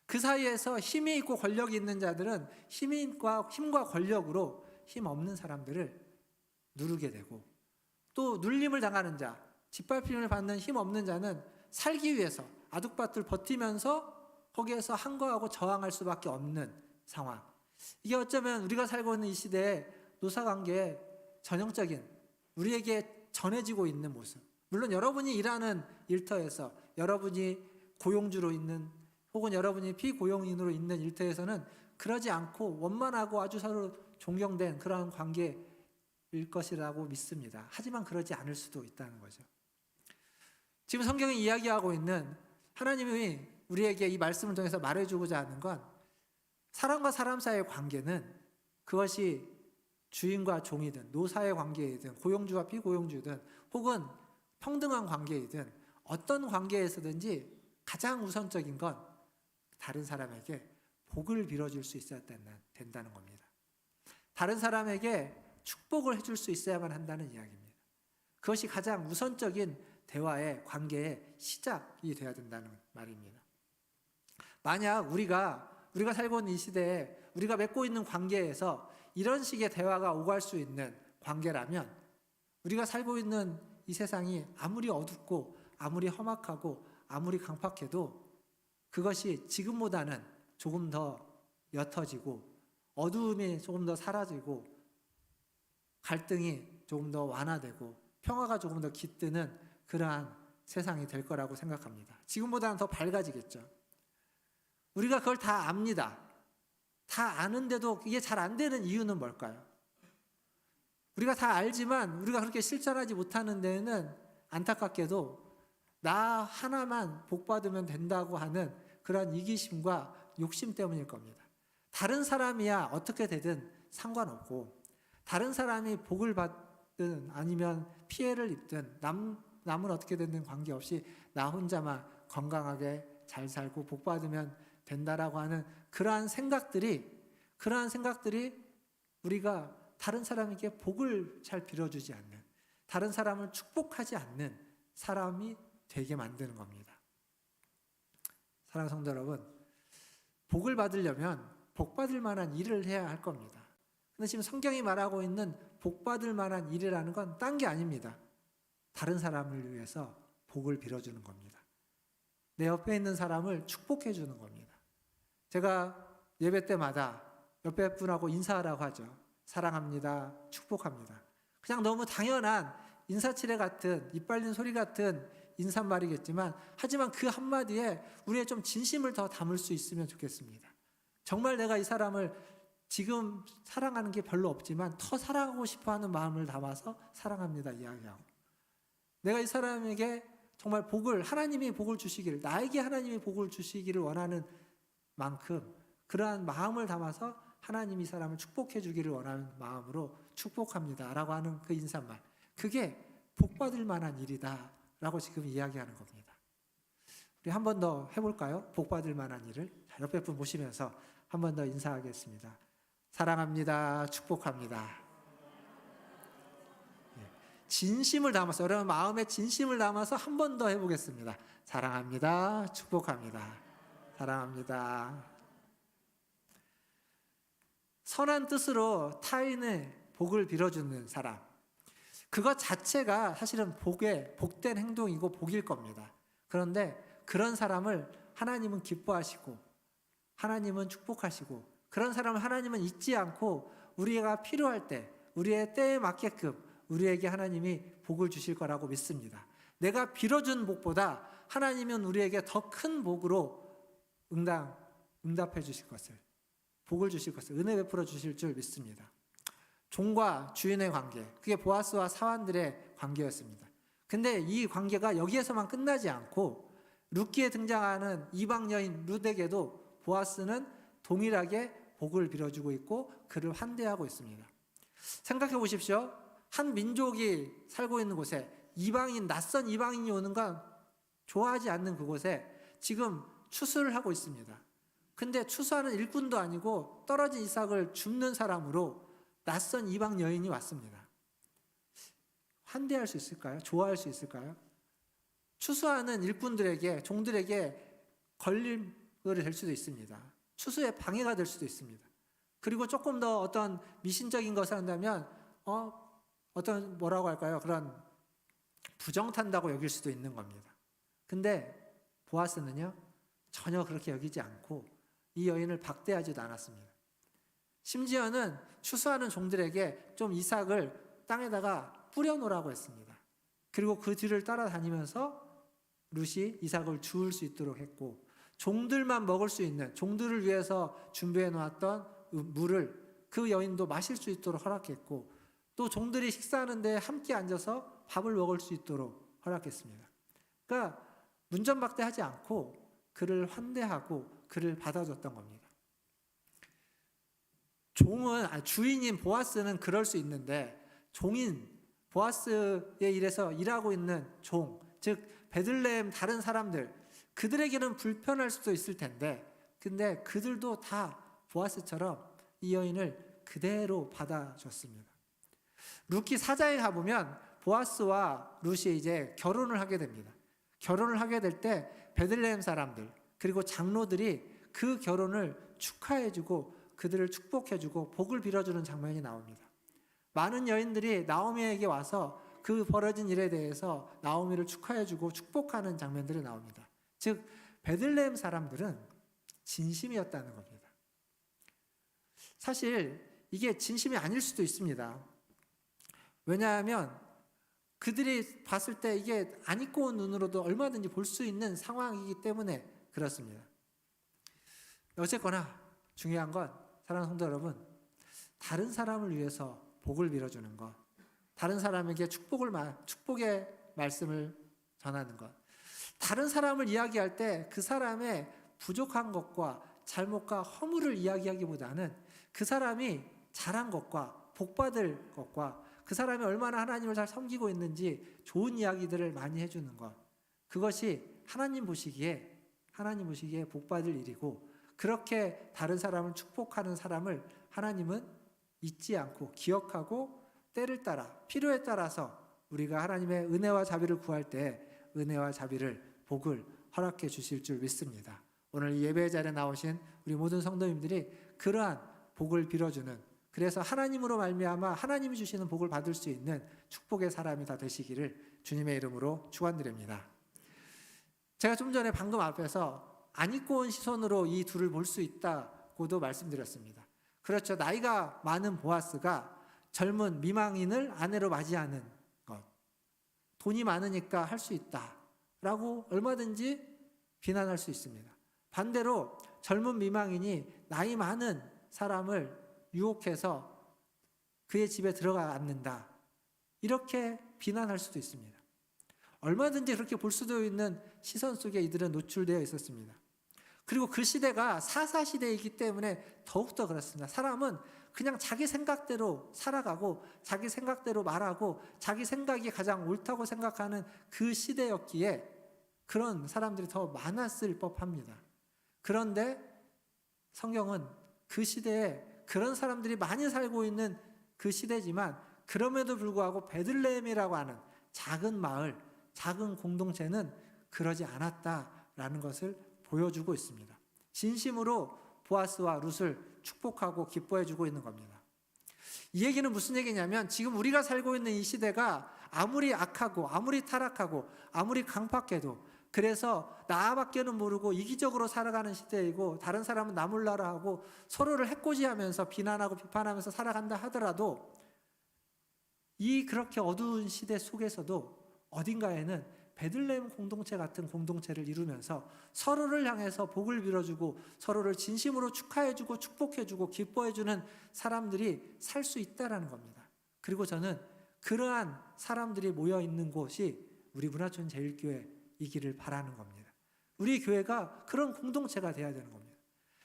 그 사이에서 힘이 있고 권력이 있는 자들은 힘과 권력으로 힘 없는 사람들을 누르게 되고, 또 눌림을 당하는 자, 짓밟힘을 받는 힘 없는 자는 살기 위해서 아둑밭을 버티면서 거기에서 항거하고 저항할 수밖에 없는 상황. 이게 어쩌면 우리가 살고 있는 이 시대의 노사관계의 전형적인, 우리에게 전해지고 있는 모습. 물론 여러분이 일하는 일터에서, 여러분이 고용주로 있는 혹은 여러분이 피고용인으로 있는 일터에서는 그러지 않고 원만하고 아주 서로 존경된 그런 관계일 것이라고 믿습니다. 하지만 그러지 않을 수도 있다는 거죠. 지금 성경이 이야기하고 있는, 하나님이 우리에게 이 말씀을 통해서 말해주고자 하는 건, 사람과 사람 사이의 관계는 그것이 주인과 종이든 노사의 관계이든 고용주와 피고용주든 혹은 평등한 관계이든 어떤 관계에서든지 가장 우선적인 건 다른 사람에게 복을 빌어줄 수 있어야 된다는 겁니다. 다른 사람에게 축복을 해줄 수 있어야만 한다는 이야기입니다. 그것이 가장 우선적인 대화의 관계의 시작이 되어야 된다는 말입니다. 만약 우리가 살고 있는 이 시대에 우리가 맺고 있는 관계에서 이런 식의 대화가 오갈 수 있는 관계라면, 우리가 살고 있는 이 세상이 아무리 어둡고 아무리 험악하고 아무리 강팍해도 그것이 지금보다는 조금 더 옅어지고 어두움이 조금 더 사라지고 갈등이 조금 더 완화되고 평화가 조금 더 깃드는 그러한 세상이 될 거라고 생각합니다. 지금보다는 더 밝아지겠죠. 우리가 그걸 다 압니다. 다 아는데도 이게 잘 안 되는 이유는 뭘까요? 우리가 다 알지만 우리가 그렇게 실천하지 못하는 데에는 안타깝게도 나 하나만 복 받으면 된다고 하는 그런 이기심과 욕심 때문일 겁니다. 다른 사람이야 어떻게 되든 상관없고, 다른 사람이 복을 받든 아니면 피해를 입든 남은 어떻게 되든 관계없이 나 혼자만 건강하게 잘 살고 복 받으면 된다라고 하는 그러한 생각들이 우리가 다른 사람에게 복을 잘 빌어주지 않는, 다른 사람을 축복하지 않는 사람이 되게 만드는 겁니다. 사랑하는 성도 여러분, 복을 받으려면 복 받을 만한 일을 해야 할 겁니다. 근데 지금 성경이 말하고 있는 복 받을 만한 일이라는 건 딴 게 아닙니다. 다른 사람을 위해서 복을 빌어주는 겁니다. 내 옆에 있는 사람을 축복해 주는 겁니다. 제가 예배 때마다 옆에 분하고 인사하라고 하죠. 사랑합니다. 축복합니다. 그냥 너무 당연한 인사치레 같은 이빨린 소리 같은 인사말이겠지만 하지만 그 한마디에 우리의 좀 진심을 더 담을 수 있으면 좋겠습니다. 정말 내가 이 사람을 지금 사랑하는 게 별로 없지만 더 사랑하고 싶어하는 마음을 담아서 사랑합니다 이야기하고, 내가 이 사람에게 정말 복을, 하나님이 복을 주시기를, 나에게 하나님이 복을 주시기를 원하는 만큼 그러한 마음을 담아서 하나님이 이 사람을 축복해 주기를 원하는 마음으로 축복합니다 라고 하는 그 인사말, 그게 복받을 만한 일이다 라고 지금 이야기하는 겁니다. 우리 한 번 더 해볼까요? 복받을 만한 일을. 자, 옆에 분 보시면서 한 번 더 인사하겠습니다. 사랑합니다. 축복합니다. 진심을 담아서, 여러분 마음에 진심을 담아서 한 번 더 해보겠습니다. 사랑합니다. 축복합니다. 사랑합니다. 선한 뜻으로 타인의 복을 빌어주는 사람, 그것 자체가 사실은 복된 행동이고 복일 겁니다. 그런데 그런 사람을 하나님은 기뻐하시고 하나님은 축복하시고, 그런 사람을 하나님은 잊지 않고 우리가 필요할 때, 우리의 때에 맞게끔 우리에게 하나님이 복을 주실 거라고 믿습니다. 내가 빌어준 복보다 하나님은 우리에게 더 큰 복으로 응답해 주실 것을, 복을 주실 것을, 은혜 베풀어 주실 줄 믿습니다. 종과 주인의 관계, 그게 보아스와 사환들의 관계였습니다. 근데 이 관계가 여기에서만 끝나지 않고 룻기에 등장하는 이방 여인 룻에게도 보아스는 동일하게 복을 빌어주고 있고 그를 환대하고 있습니다. 생각해 보십시오. 한 민족이 살고 있는 곳에 이방인, 낯선 이방인이 오는 건 좋아하지 않는 그곳에 지금 추수를 하고 있습니다. 근데 추수하는 일꾼도 아니고 떨어진 이삭을 줍는 사람으로 낯선 이방 여인이 왔습니다. 환대할 수 있을까요? 좋아할 수 있을까요? 추수하는 일꾼들에게, 종들에게 걸림돌이 될 수도 있습니다. 추수에 방해가 될 수도 있습니다. 그리고 조금 더 어떤 미신적인 것을 한다면 어떤 뭐라고 할까요? 그런 부정탄다고 여길 수도 있는 겁니다. 근데 보아스는요, 전혀 그렇게 여기지 않고 이 여인을 박대하지도 않았습니다. 심지어는 추수하는 종들에게 좀 이삭을 땅에다가 뿌려놓으라고 했습니다. 그리고 그 뒤를 따라다니면서 룻이 이삭을 주울 수 있도록 했고, 종들만 먹을 수 있는, 종들을 위해서 준비해 놓았던 물을 그 여인도 마실 수 있도록 허락했고, 또 종들이 식사하는데 함께 앉아서 밥을 먹을 수 있도록 허락했습니다. 그러니까 문전박대하지 않고 그를 환대하고 그를 받아줬던 겁니다. 주인인 보아스는 그럴 수 있는데, 종인 보아스의 일에서 일하고 있는 종, 즉 베들레헴 다른 사람들, 그들에게는 불편할 수도 있을 텐데, 근데 그들도 다 보아스처럼 이 여인을 그대로 받아줬습니다. 룻기 4장에 가보면 보아스와 룻이 이제 결혼을 하게 됩니다. 결혼을 하게 될 때 베들레헴 사람들 그리고 장로들이 그 결혼을 축하해주고 그들을 축복해주고 복을 빌어주는 장면이 나옵니다. 많은 여인들이 나오미에게 와서 그 벌어진 일에 대해서 나오미를 축하해주고 축복하는 장면들이 나옵니다. 즉 베들레헴 사람들은 진심이었다는 겁니다. 사실 이게 진심이 아닐 수도 있습니다. 왜냐하면 그들이 봤을 때 이게 안 입고 온 눈으로도 얼마든지 볼 수 있는 상황이기 때문에 그렇습니다. 어쨌거나 중요한 건, 사랑하는 성도 여러분, 다른 사람을 위해서 복을 빌어주는 것, 다른 사람에게 축복의 말씀을 전하는 것, 다른 사람을 이야기할 때 그 사람의 부족한 것과 잘못과 허물을 이야기하기보다는 그 사람이 잘한 것과 복받을 것과 그 사람이 얼마나 하나님을 잘 섬기고 있는지 좋은 이야기들을 많이 해주는 것, 그것이 하나님 보시기에 복받을 일이고, 그렇게 다른 사람을 축복하는 사람을 하나님은 잊지 않고 기억하고 때를 따라 필요에 따라서 우리가 하나님의 은혜와 자비를 구할 때 은혜와 자비를, 복을 허락해 주실 줄 믿습니다. 오늘 예배 자리에 나오신 우리 모든 성도님들이 그러한 복을 빌어주는, 그래서 하나님으로 말미암아 하나님이 주시는 복을 받을 수 있는 축복의 사람이 다 되시기를 주님의 이름으로 축원드립니다. 제가 좀 전에 방금 앞에서 안 입고 온 시선으로 이 둘을 볼 수 있다고도 말씀드렸습니다. 그렇죠. 나이가 많은 보아스가 젊은 미망인을 아내로 맞이하는 것, 돈이 많으니까 할 수 있다라고 얼마든지 비난할 수 있습니다. 반대로 젊은 미망인이 나이 많은 사람을 유혹해서 그의 집에 들어가 앉는다, 이렇게 비난할 수도 있습니다. 얼마든지 그렇게 볼 수도 있는 시선 속에 이들은 노출되어 있었습니다. 그리고 그 시대가 사사시대이기 때문에 더욱더 그렇습니다. 사람은 그냥 자기 생각대로 살아가고 자기 생각대로 말하고 자기 생각이 가장 옳다고 생각하는 그 시대였기에 그런 사람들이 더 많았을 법합니다. 그런데 성경은 그 시대에 그런 사람들이 많이 살고 있는 그 시대지만 그럼에도 불구하고 베들레헴이라고 하는 작은 마을, 작은 공동체는 그러지 않았다라는 것을 보여주고 있습니다. 진심으로 보아스와 룻을 축복하고 기뻐해주고 있는 겁니다. 이 얘기는 무슨 얘기냐면 지금 우리가 살고 있는 이 시대가 아무리 악하고 아무리 타락하고 아무리 강팍해도, 그래서 나밖에는 모르고 이기적으로 살아가는 시대이고 다른 사람은 나 몰라라 하고 서로를 해코지하면서 비난하고 비판하면서 살아간다 하더라도 이 그렇게 어두운 시대 속에서도 어딘가에는 베들레헴 공동체 같은 공동체를 이루면서 서로를 향해서 복을 빌어주고 서로를 진심으로 축하해주고 축복해주고 기뻐해주는 사람들이 살 수 있다라는 겁니다. 그리고 저는 그러한 사람들이 모여있는 곳이 우리 문화촌 제일교회이기를 바라는 겁니다. 우리 교회가 그런 공동체가 되어야 되는 겁니다.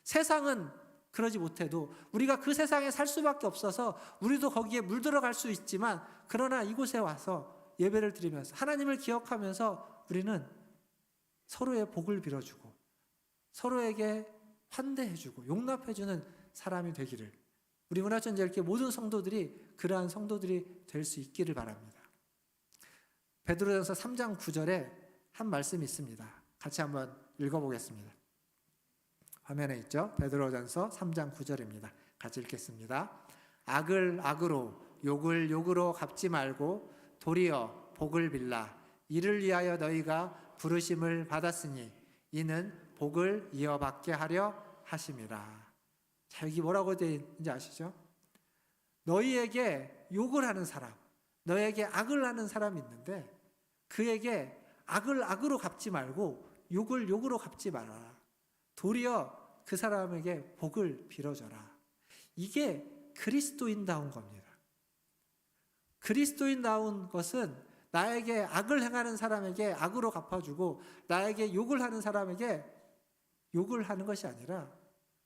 세상은 그러지 못해도 우리가 그 세상에 살 수밖에 없어서 우리도 거기에 물들어갈 수 있지만, 그러나 이곳에 와서 예배를 드리면서 하나님을 기억하면서 우리는 서로의 복을 빌어주고 서로에게 환대해주고 용납해주는 사람이 되기를, 우리 문화촌 제일교회 모든 성도들이 그러한 성도들이 될 수 있기를 바랍니다. 베드로전서 3장 9절에 한 말씀이 있습니다. 같이 한번 읽어보겠습니다. 화면에 있죠? 베드로전서 3장 9절입니다. 같이 읽겠습니다. 악을 악으로 욕을 욕으로 갚지 말고 도리어 복을 빌라. 이를 위하여 너희가 부르심을 받았으니 이는 복을 이어받게 하려 하심이라. 자, 여기 뭐라고 되어 있는지 아시죠? 너희에게 욕을 하는 사람, 너에게 악을 하는 사람이 있는데 그에게 악을 악으로 갚지 말고 욕을 욕으로 갚지 말아라. 도리어 그 사람에게 복을 빌어줘라. 이게 그리스도인다운 겁니다. 그리스도인다운 것은 나에게 악을 행하는 사람에게 악으로 갚아주고 나에게 욕을 하는 사람에게 욕을 하는 것이 아니라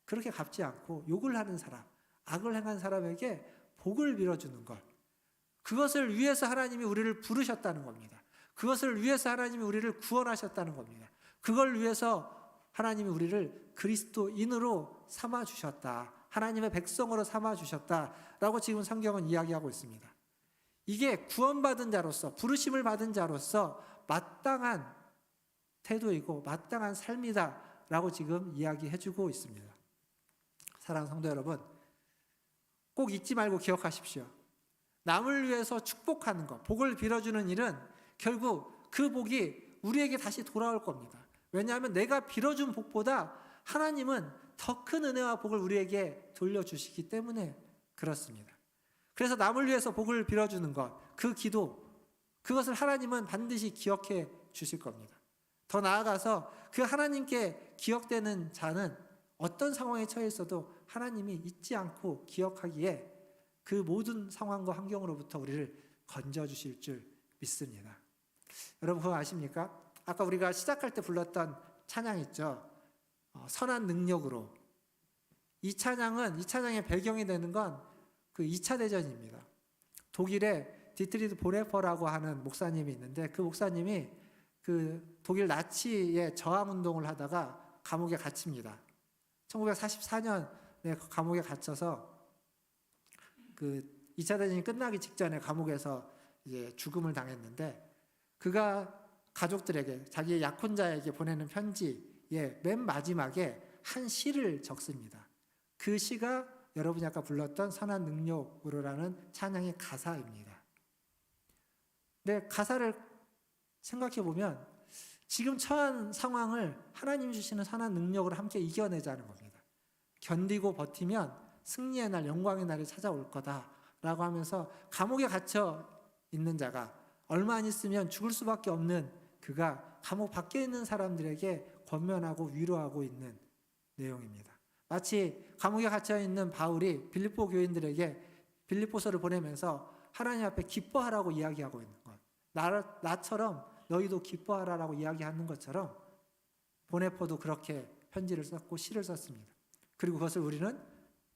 그렇게 갚지 않고 욕을 하는 사람, 악을 행한 사람에게 복을 빌어주는 것, 그것을 위해서 하나님이 우리를 부르셨다는 겁니다. 그것을 위해서 하나님이 우리를 구원하셨다는 겁니다. 그걸 위해서 하나님이 우리를 그리스도인으로 삼아주셨다, 하나님의 백성으로 삼아주셨다라고 지금 성경은 이야기하고 있습니다. 이게 구원받은 자로서, 부르심을 받은 자로서 마땅한 태도이고 마땅한 삶이다라고 지금 이야기해주고 있습니다. 사랑하는 성도 여러분, 꼭 잊지 말고 기억하십시오. 남을 위해서 축복하는 것, 복을 빌어주는 일은 결국 그 복이 우리에게 다시 돌아올 겁니다. 왜냐하면 내가 빌어준 복보다 하나님은 더 큰 은혜와 복을 우리에게 돌려주시기 때문에 그렇습니다. 그래서 남을 위해서 복을 빌어주는 것, 그 기도, 그것을 하나님은 반드시 기억해 주실 겁니다. 더 나아가서 그 하나님께 기억되는 자는 어떤 상황에 처해 있어도 하나님이 잊지 않고 기억하기에 그 모든 상황과 환경으로부터 우리를 건져주실 줄 믿습니다. 여러분 그거 아십니까? 아까 우리가 시작할 때 불렀던 찬양 있죠? 선한 능력으로. 이 찬양의 배경이 되는 건 그 2차 대전입니다. 독일에 디트리드 보레퍼라고 하는 목사님이 있는데 그 목사님이 그 독일 나치의 저항 운동을 하다가 감옥에 갇힙니다. 1944년에 감옥에 갇혀서 그 2차 대전이 끝나기 직전에 감옥에서 이제 죽음을 당했는데, 그가 가족들에게, 자기의 약혼자에게 보내는 편지의 맨 마지막에 한 시를 적습니다. 그 시가 여러분이 아까 불렀던 선한 능력으로라는 찬양의 가사입니다. 근데 가사를 생각해 보면 지금 처한 상황을 하나님이 주시는 선한 능력으로 함께 이겨내자는 겁니다. 견디고 버티면 승리의 날, 영광의 날이 찾아올 거다라고 하면서 감옥에 갇혀 있는 자가 얼마 안 있으면 죽을 수밖에 없는 그가 감옥 밖에 있는 사람들에게 권면하고 위로하고 있는 내용입니다. 마치 감옥에 갇혀 있는 바울이 빌립보 교인들에게 빌립보서를 보내면서 하나님 앞에 기뻐하라고 이야기하고 있는 것, 나처럼 너희도 기뻐하라라고 이야기하는 것처럼 보네포도 그렇게 편지를 썼고 시를 썼습니다. 그리고 그것을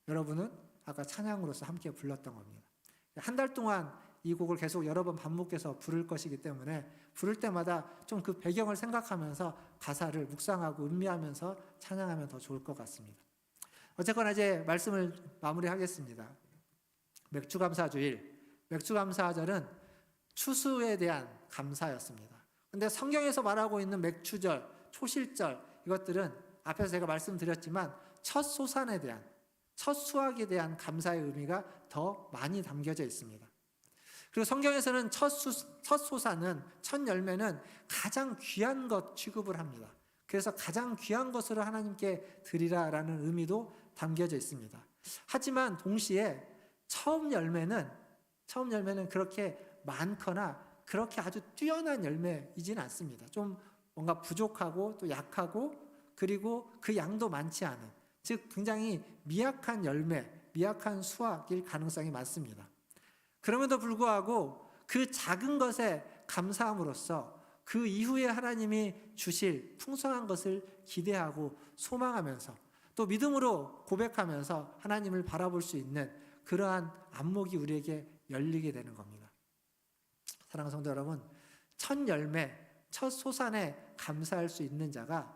여러분은 아까 찬양으로서 함께 불렀던 겁니다. 한 달 동안 이 곡을 계속 여러 번 반복해서 부를 것이기 때문에 부를 때마다 좀 그 배경을 생각하면서 가사를 묵상하고 음미하면서 찬양하면 더 좋을 것 같습니다. 어쨌거나 이제 말씀을 마무리하겠습니다. 맥주감사주일, 맥주감사절은 추수에 대한 감사였습니다. 근데 성경에서 말하고 있는 맥추절, 초실절, 이것들은 앞에서 제가 말씀드렸지만 첫 소산에 대한, 첫 수확에 대한 감사의 의미가 더 많이 담겨져 있습니다. 그리고 성경에서는 첫 소산은, 첫 열매는 가장 귀한 것 취급을 합니다. 그래서 가장 귀한 것으로 하나님께 드리라라는 의미도 담겨져 있습니다. 하지만 동시에 처음 열매는 그렇게 많거나 그렇게 아주 뛰어난 열매이지는 않습니다. 좀 뭔가 부족하고 또 약하고 그리고 그 양도 많지 않은, 즉 굉장히 미약한 열매, 미약한 수확일 가능성이 많습니다. 그럼에도 불구하고 그 작은 것에 감사함으로써 그 이후에 하나님이 주실 풍성한 것을 기대하고 소망하면서 또 믿음으로 고백하면서 하나님을 바라볼 수 있는 그러한 안목이 우리에게 열리게 되는 겁니다. 사랑하는 성도 여러분, 첫 열매, 첫 소산에 감사할 수 있는 자가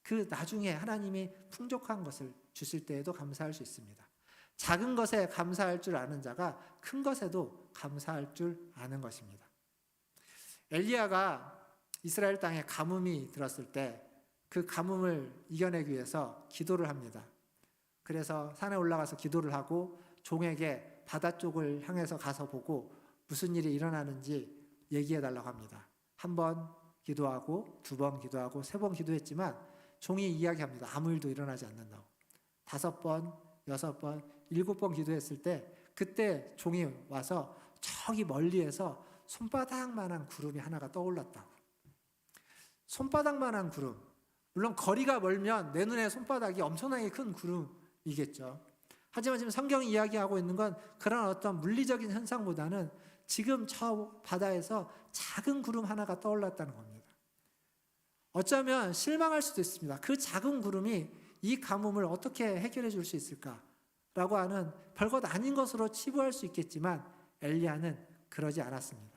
그 나중에 하나님이 풍족한 것을 주실 때에도 감사할 수 있습니다. 작은 것에 감사할 줄 아는 자가 큰 것에도 감사할 줄 아는 것입니다. 엘리야가 이스라엘 땅에 가뭄이 들었을 때 그 가뭄을 이겨내기 위해서 기도를 합니다. 그래서 산에 올라가서 기도를 하고 종에게 바다 쪽을 향해서 가서 보고 무슨 일이 일어나는지 얘기해 달라고 합니다. 한 번 기도하고, 두 번 기도하고, 세 번 기도했지만 종이 이야기합니다. 아무 일도 일어나지 않는다고. 5번, 6번, 7번 기도했을 때 그때 종이 와서 저기 멀리에서 손바닥만한 구름이 하나가 떠올랐다고. 손바닥만한 구름. 물론 거리가 멀면 내 눈에 손바닥이 엄청나게 큰 구름이겠죠. 하지만 지금 성경이 이야기하고 있는 건 그런 어떤 물리적인 현상보다는 지금 저 바다에서 작은 구름 하나가 떠올랐다는 겁니다. 어쩌면 실망할 수도 있습니다. 그 작은 구름이 이 가뭄을 어떻게 해결해 줄 수 있을까라고 하는 별것 아닌 것으로 치부할 수 있겠지만 엘리야는 그러지 않았습니다.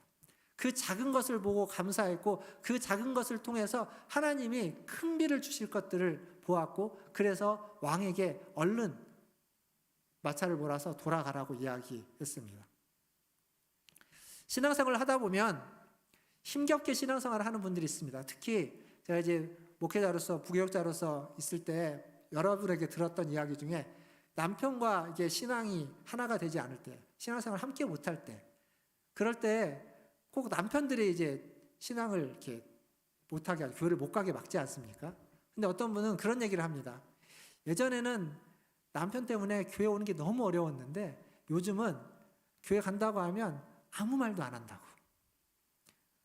그 작은 것을 보고 감사했고 그 작은 것을 통해서 하나님이 큰 비를 주실 것들을 보았고 그래서 왕에게 얼른 마차를 몰아서 돌아가라고 이야기했습니다. 신앙생활을 하다 보면 힘겹게 신앙생활을 하는 분들이 있습니다. 특히 제가 이제 목회자로서 부교육자로서 있을 때 여러분에게 들었던 이야기 중에 남편과 이게 신앙이 하나가 되지 않을 때, 신앙생활을 함께 못할 때, 그럴 때 꼭 남편들이 이제 신앙을 이렇게 못하게 하고 교회를 못 가게 막지 않습니까? 근데 어떤 분은 그런 얘기를 합니다. 예전에는 남편 때문에 교회 오는 게 너무 어려웠는데 요즘은 교회 간다고 하면 아무 말도 안 한다고.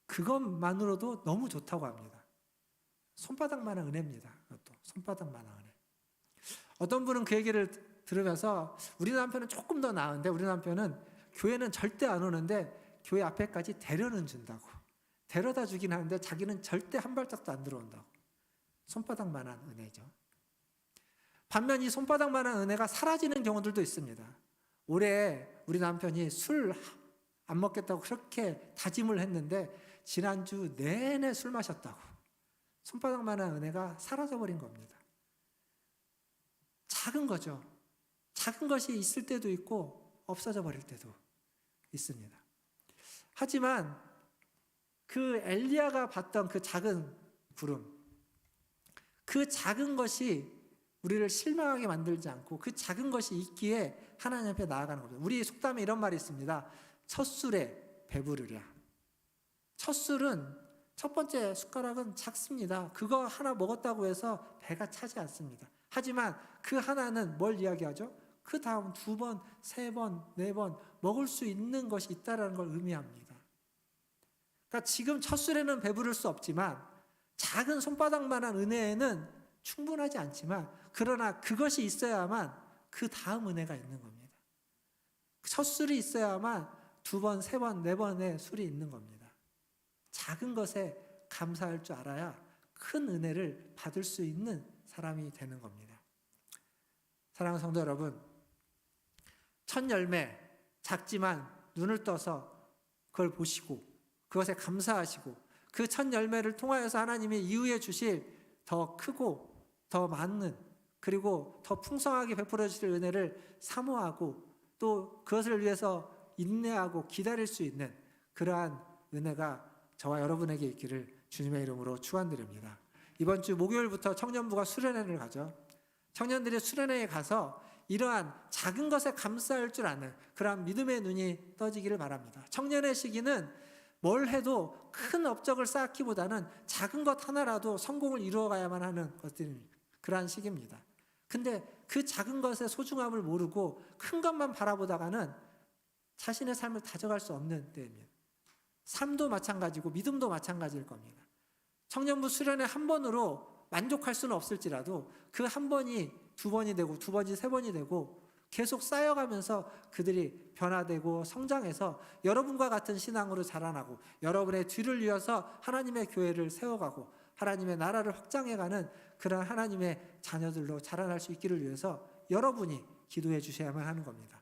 그것만으로도 너무 좋다고 합니다. 손바닥만한 은혜입니다. 그것도 손바닥만한 은혜. 어떤 분은 그 얘기를 들으면서 우리 남편은 조금 더 나은데 우리 남편은 교회는 절대 안 오는데 교회 앞에까지 데려는 준다고. 데려다 주긴 하는데 자기는 절대 한 발짝도 안 들어온다고. 손바닥만한 은혜죠. 반면 이 손바닥만한 은혜가 사라지는 경우들도 있습니다. 올해 우리 남편이 술 안 먹겠다고 그렇게 다짐을 했는데 지난주 내내 술 마셨다고. 손바닥만한 은혜가 사라져버린 겁니다. 작은 거죠. 작은 것이 있을 때도 있고 없어져 버릴 때도 있습니다. 하지만 그 엘리야가 봤던 그 작은 구름, 그 작은 것이 우리를 실망하게 만들지 않고 그 작은 것이 있기에 하나님 앞에 나아가는 겁니다. 우리 속담에 이런 말이 있습니다. 첫 술에 배부르랴. 첫 술은 첫 번째 숟가락은 작습니다. 그거 하나 먹었다고 해서 배가 차지 않습니다. 하지만 그 하나는 뭘 이야기하죠? 그 다음 2번, 3번, 4번 먹을 수 있는 것이 있다는 걸 의미합니다. 그러니까 지금 첫 술에는 배부를 수 없지만 작은 손바닥만한 은혜에는 충분하지 않지만 그러나 그것이 있어야만 그 다음 은혜가 있는 겁니다. 첫 술이 있어야만 두 번, 세 번, 네 번의 술이 있는 겁니다. 작은 것에 감사할 줄 알아야 큰 은혜를 받을 수 있는 사람이 되는 겁니다. 사랑하는 성도 여러분, 첫 열매 작지만 눈을 떠서 그걸 보시고 그것에 감사하시고 그 첫 열매를 통하여서 하나님이 이후에 주실 더 크고 더 많은 그리고 더 풍성하게 베풀어 주실 은혜를 사모하고 또 그것을 위해서 인내하고 기다릴 수 있는 그러한 은혜가 저와 여러분에게 있기를 주님의 이름으로 축원드립니다. 이번 주 목요일부터 청년부가 수련회를 가죠. 청년들이 수련회에 가서 이러한 작은 것에 감사할 줄 아는 그러한 믿음의 눈이 떠지기를 바랍니다. 청년의 시기는 뭘 해도 큰 업적을 쌓기보다는 작은 것 하나라도 성공을 이루어가야만 하는 것들이 그러한 시기입니다. 근데 그 작은 것의 소중함을 모르고 큰 것만 바라보다가는 자신의 삶을 다져갈 수 없는 때입니다. 삶도 마찬가지고 믿음도 마찬가지일 겁니다. 청년부 수련회 한 번으로 만족할 수는 없을지라도 그 한 번이 두 번이 되고 두 번이 세 번이 되고 계속 쌓여가면서 그들이 변화되고 성장해서 여러분과 같은 신앙으로 자라나고 여러분의 뒤를 이어서 하나님의 교회를 세워가고 하나님의 나라를 확장해가는 그런 하나님의 자녀들로 자라날 수 있기를 위해서 여러분이 기도해 주셔야만 하는 겁니다.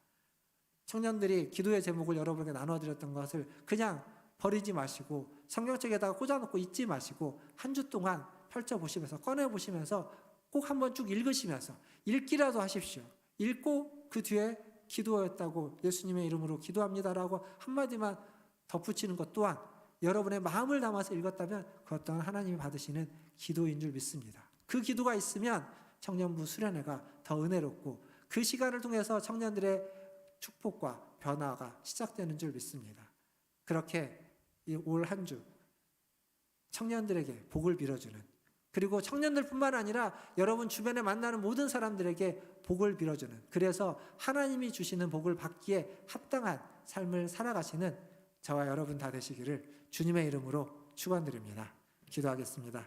청년들이 기도의 제목을 여러분에게 나눠드렸던 것을 그냥 버리지 마시고 성경책에다가 꽂아놓고 잊지 마시고 한 주 동안 펼쳐보시면서 꺼내보시면서 꼭 한번 쭉 읽으시면서 읽기라도 하십시오. 읽고 그 뒤에 기도였다고 예수님의 이름으로 기도합니다라고 한마디만 덧붙이는 것 또한 여러분의 마음을 담아서 읽었다면 그것 또한 하나님이 받으시는 기도인 줄 믿습니다. 그 기도가 있으면 청년부 수련회가 더 은혜롭고 그 시간을 통해서 청년들의 축복과 변화가 시작되는 줄 믿습니다. 그렇게 올 한 주 청년들에게 복을 빌어주는 그리고 청년들뿐만 아니라 여러분 주변에 만나는 모든 사람들에게 복을 빌어주는 그래서 하나님이 주시는 복을 받기에 합당한 삶을 살아가시는 저와 여러분 다 되시기를 주님의 이름으로 축원드립니다. 기도하겠습니다.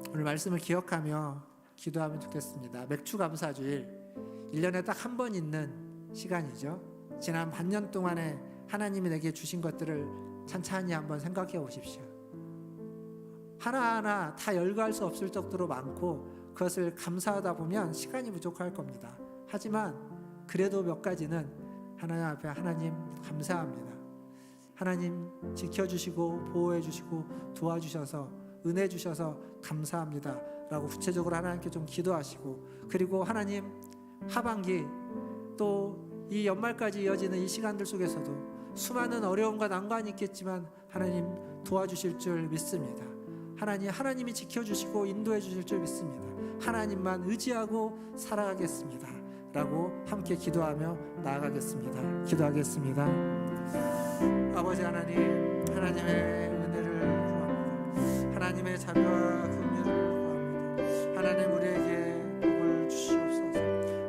오늘 말씀을 기억하며 기도하면 좋겠습니다. 맥주 감사주일 1년에 딱 한 번 있는 시간이죠. 지난 반년 동안에 하나님이 내게 주신 것들을 찬찬히 한번 생각해 보십시오. 하나하나 다 열거할 수 없을 정도로 많고 그것을 감사하다 보면 시간이 부족할 겁니다. 하지만 그래도 몇 가지는 하나님 앞에 하나님 감사합니다. 하나님 지켜주시고 보호해주시고 도와주셔서 은혜 주셔서 감사합니다 라고 구체적으로 하나님께 좀 기도하시고 그리고 하나님 하반기 또 이 연말까지 이어지는 이 시간들 속에서도 수많은 어려움과 난관이 있겠지만 하나님 도와주실 줄 믿습니다. 하나님이 지켜주시고 인도해 주실 줄 믿습니다. 하나님만 의지하고 살아가겠습니다 라고 함께 기도하며 나아가겠습니다. 기도하겠습니다. 아버지 하나님, 하나님의 은혜를 구합니다. 하나님의 자비와 긍휼을 구합니다. 하나님 우리에게 복을 주시옵소서.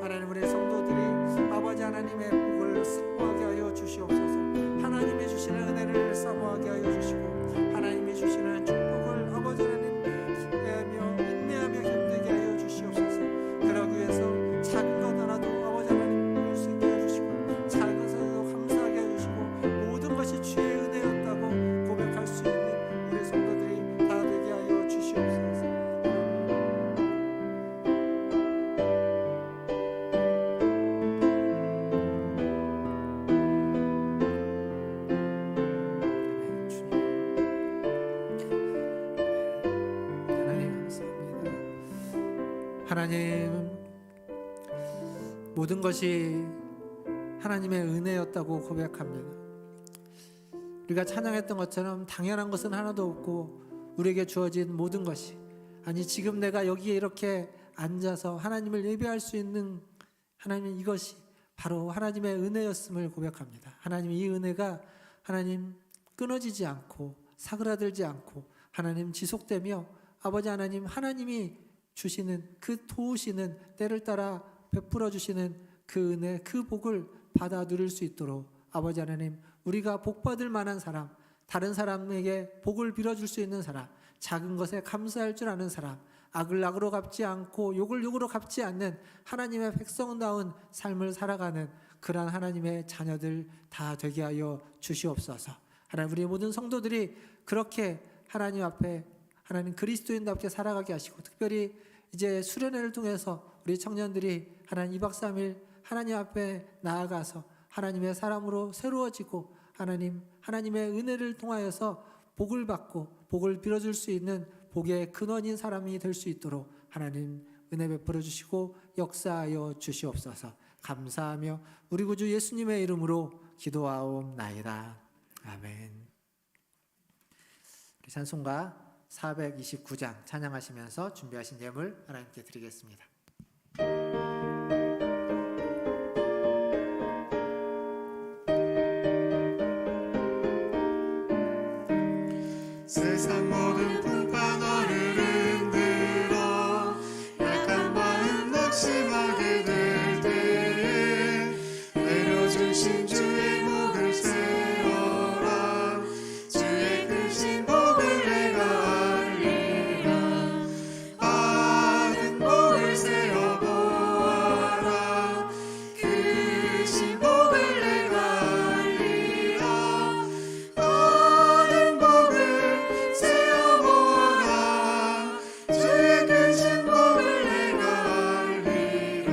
하나님 우리의 성도들이 아버지 하나님의 복을 사모하게 하여 주시옵소서. 하나님이 주시는 은혜를 사모하게 하여 주시고 하나님이 주시는 축복을 아버지 하나님 기대하며 인내하며 견디게 하여 주시옵소서. 그러기 위해서 작은 것 하나도 아버지 하나님 볼 수 있게 해주시고 작은 것에도 감사하게 해주시고 모든 것이 주의 은혜였다고 고백할 수 있는 우리 성도들이 다 되게 하여 주시옵소서. 하나님 모든 것이 하나님의 은혜였다고 고백합니다. 우리가 찬양했던 것처럼 당연한 것은 하나도 없고 우리에게 주어진 모든 것이 아니 지금 내가 여기에 이렇게 앉아서 하나님을 예배할 수 있는 하나님 이것이 바로 하나님의 은혜였음을 고백합니다. 하나님 이 은혜가 하나님 끊어지지 않고 사그라들지 않고 하나님 지속되며 아버지 하나님 하나님이 주시는 그 도우시는 때를 따라 베풀어 주시는 그 은혜 그 복을 받아 누릴 수 있도록 아버지 하나님 우리가 복 받을 만한 사람, 다른 사람에게 복을 빌어줄 수 있는 사람, 작은 것에 감사할 줄 아는 사람, 악을 악으로 갚지 않고 욕을 욕으로 갚지 않는 하나님의 백성다운 삶을 살아가는 그러한 하나님의 자녀들 다 되게 하여 주시옵소서. 하나님, 우리 모든 성도들이 그렇게 하나님 앞에 하나님 그리스도인답게 살아가게 하시고, 특별히 이제 수련회를 통해서 우리 청년들이 하나님 2박 3일 하나님 앞에 나아가서 하나님의 사람으로 새로워지고 하나님의 은혜를 통하여서 복을 받고 복을 빌어줄 수 있는 복의 근원인 사람이 될 수 있도록 하나님 은혜 베풀어 주시고 역사하여 주시옵소서. 감사하며 우리 구주 예수님의 이름으로 기도하옵나이다. 아멘. 우리 찬송가 429장 찬양하시면서 준비하신 예물 하나님께 드리겠습니다. 세상 모든 풍파 너를 흔들어 약한 마음 낙심하게 될 때에 내려주신 주의 목을 세워라. 주의 크신 복을 내가 알리라. 받은 복을 세어 보아라. 크신 복을 내가 알리라. 받은 복을 세어 보아라. 주의 크신 복을 내가 알리라.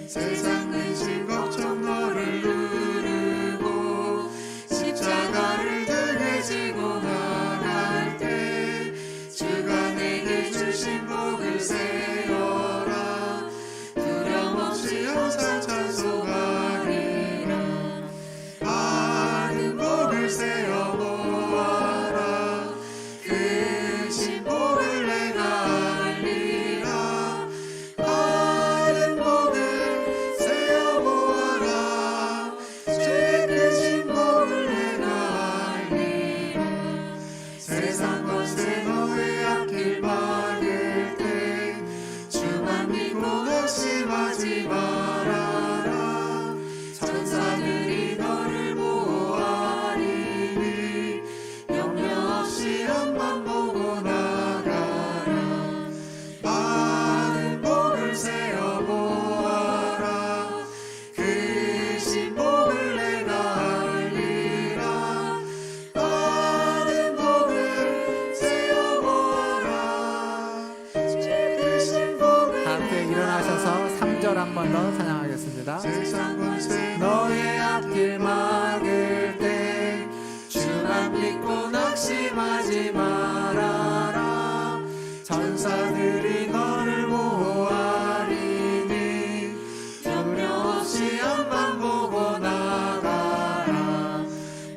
세상 근심 걱정 너를 누르고 십자가를 등에 지고 나갈 때 주가 내게 주신 복을 세어라. 두려움 없이 항상 찬송하리라. 받은 복을 세어 보아라. 크신 복을 내가 알리라. 받은 복을 세어 보아라. 주의 크신 복을 내가 알리라. 세상 것에 너의 앞길 막을 때 주만 믿고 낙심하지 말아라. 천사들이 너를 보호하리니 염려 없이 앞만 보고 나가라. 받은 복을 세어 보아라. 크신 복을 내가 알리라. 받은 복을 세어 보아라. 주의 크신 복을 함께 일어나셔서 3절 한 번 더 찬양하겠습니다. 세상 권세 너의 앞길 막을 때 주만 믿고 낙심하지 말아라. 천사들이 너를 보호하리니 염려 없이 앞만 보고 나가라.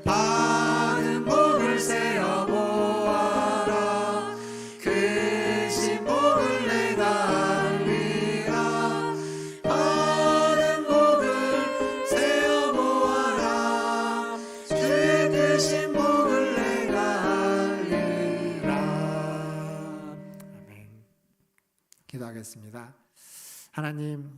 받은 복을 세어 보아라. 크신 복을 내가 알리라. 받은 복을 세어 보아라. 주의 크신 복을 내가 알리라. 아멘. 기도하겠습니다. 하나님,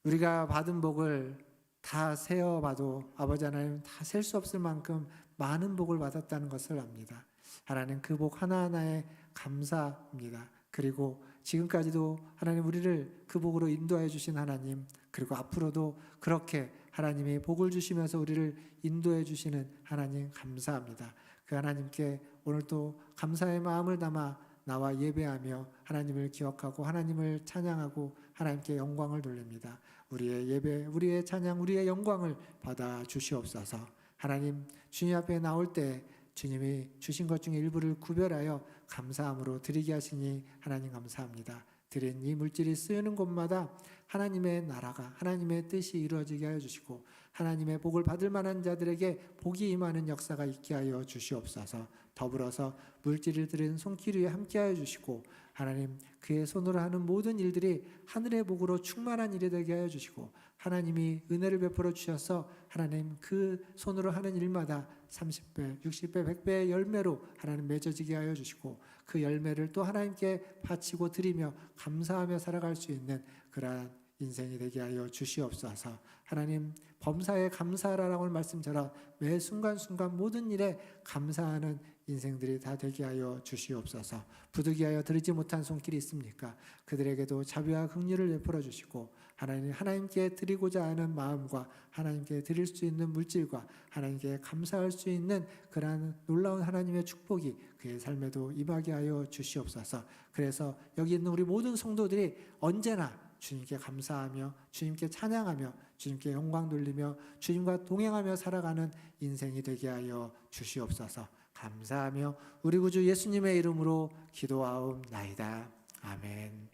우리가 받은 복을 다 세어봐도 아버지 하나님 다 셀 수 없을 만큼 많은 복을 받았다는 것을 압니다. 하나님, 그 복 하나하나에 감사합니다. 그리고 지금까지도 하나님 우리를 그 복으로 인도해 주신 하나님, 그리고 앞으로도 그렇게 하나님이 복을 주시면서 우리를 인도해 주시는 하나님 감사합니다. 그 하나님께 오늘 또 감사의 마음을 담아 나와 예배하며 하나님을 기억하고 하나님을 찬양하고 하나님께 영광을 돌립니다. 우리의 예배, 우리의 찬양, 우리의 영광을 받아 주시옵소서. 하나님, 주님 앞에 나올 때 주님이 주신 것 중에 일부를 구별하여 감사함으로 드리게 하시니 하나님 감사합니다. 드린 이 물질이 쓰이는 곳마다 하나님의 나라가, 하나님의 뜻이 이루어지게 하여 주시고 하나님의 복을 받을 만한 자들에게 복이 임하는 역사가 있게 하여 주시옵소서. 더불어서 물질을 드린 손길 위에 함께 하여 주시고 하나님, 그의 손으로 하는 모든 일들이 하늘의 복으로 충만한 일이 되게 하여 주시고 하나님이 은혜를 베풀어 주셔서 하나님 그 손으로 하는 일마다 30배, 60배, 100배의 열매로 하나님 맺어지게 하여 주시고 그 열매를 또 하나님께 바치고 드리며 감사하며 살아갈 수 있는 그러한 인생이 되게 하여 주시옵소서. 하나님, 범사에 감사하라라고 말씀처럼 매 순간순간 모든 일에 감사하는 인생들이 다 되게 하여 주시옵소서. 부득이하여 드리지 못한 손길이 있습니까? 그들에게도 자비와 긍휼을 베풀어 주시고 하나님께 드리고자 하는 마음과 하나님께 드릴 수 있는 물질과 하나님께 감사할 수 있는 그러한 놀라운 하나님의 축복이 그의 삶에도 임하게 하여 주시옵소서. 그래서 여기 있는 우리 모든 성도들이 언제나 주님께 감사하며 주님께 찬양하며 주님께 영광 돌리며 주님과 동행하며 살아가는 인생이 되게 하여 주시옵소서. 감사하며 우리 구주 예수님의 이름으로 기도하옵나이다. 아멘.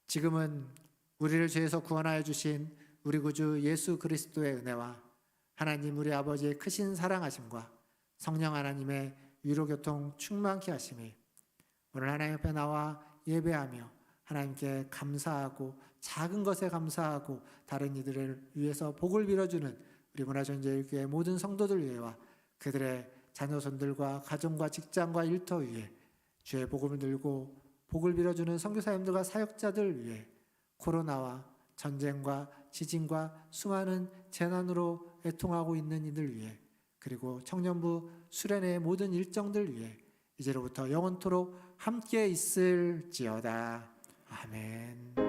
지금은 우리를 죄에서 구원하여 주신 우리 구주 예수 그리스도의 은혜와 하나님 우리 아버지의 크신 사랑하심과 성령 하나님의 위로교통 충만케 하심이 오늘 하나님 앞에 나와 예배하며 하나님께 감사하고 작은 것에 감사하고 다른 이들을 위해서 복을 빌어주는 우리 문화전제일교회 모든 성도들 위해와 그들의 자녀손들과 가정과 직장과 일터 위에 주의 복음을 들고 복을 빌어주는 선교사님들과 사역자들 위해 코로나와 전쟁과 지진과 수많은 재난으로 애통하고 있는 이들 위해 그리고 청년부 수련회의 모든 일정들 위해 이제로부터 영원토록 함께 있을지어다. 아멘.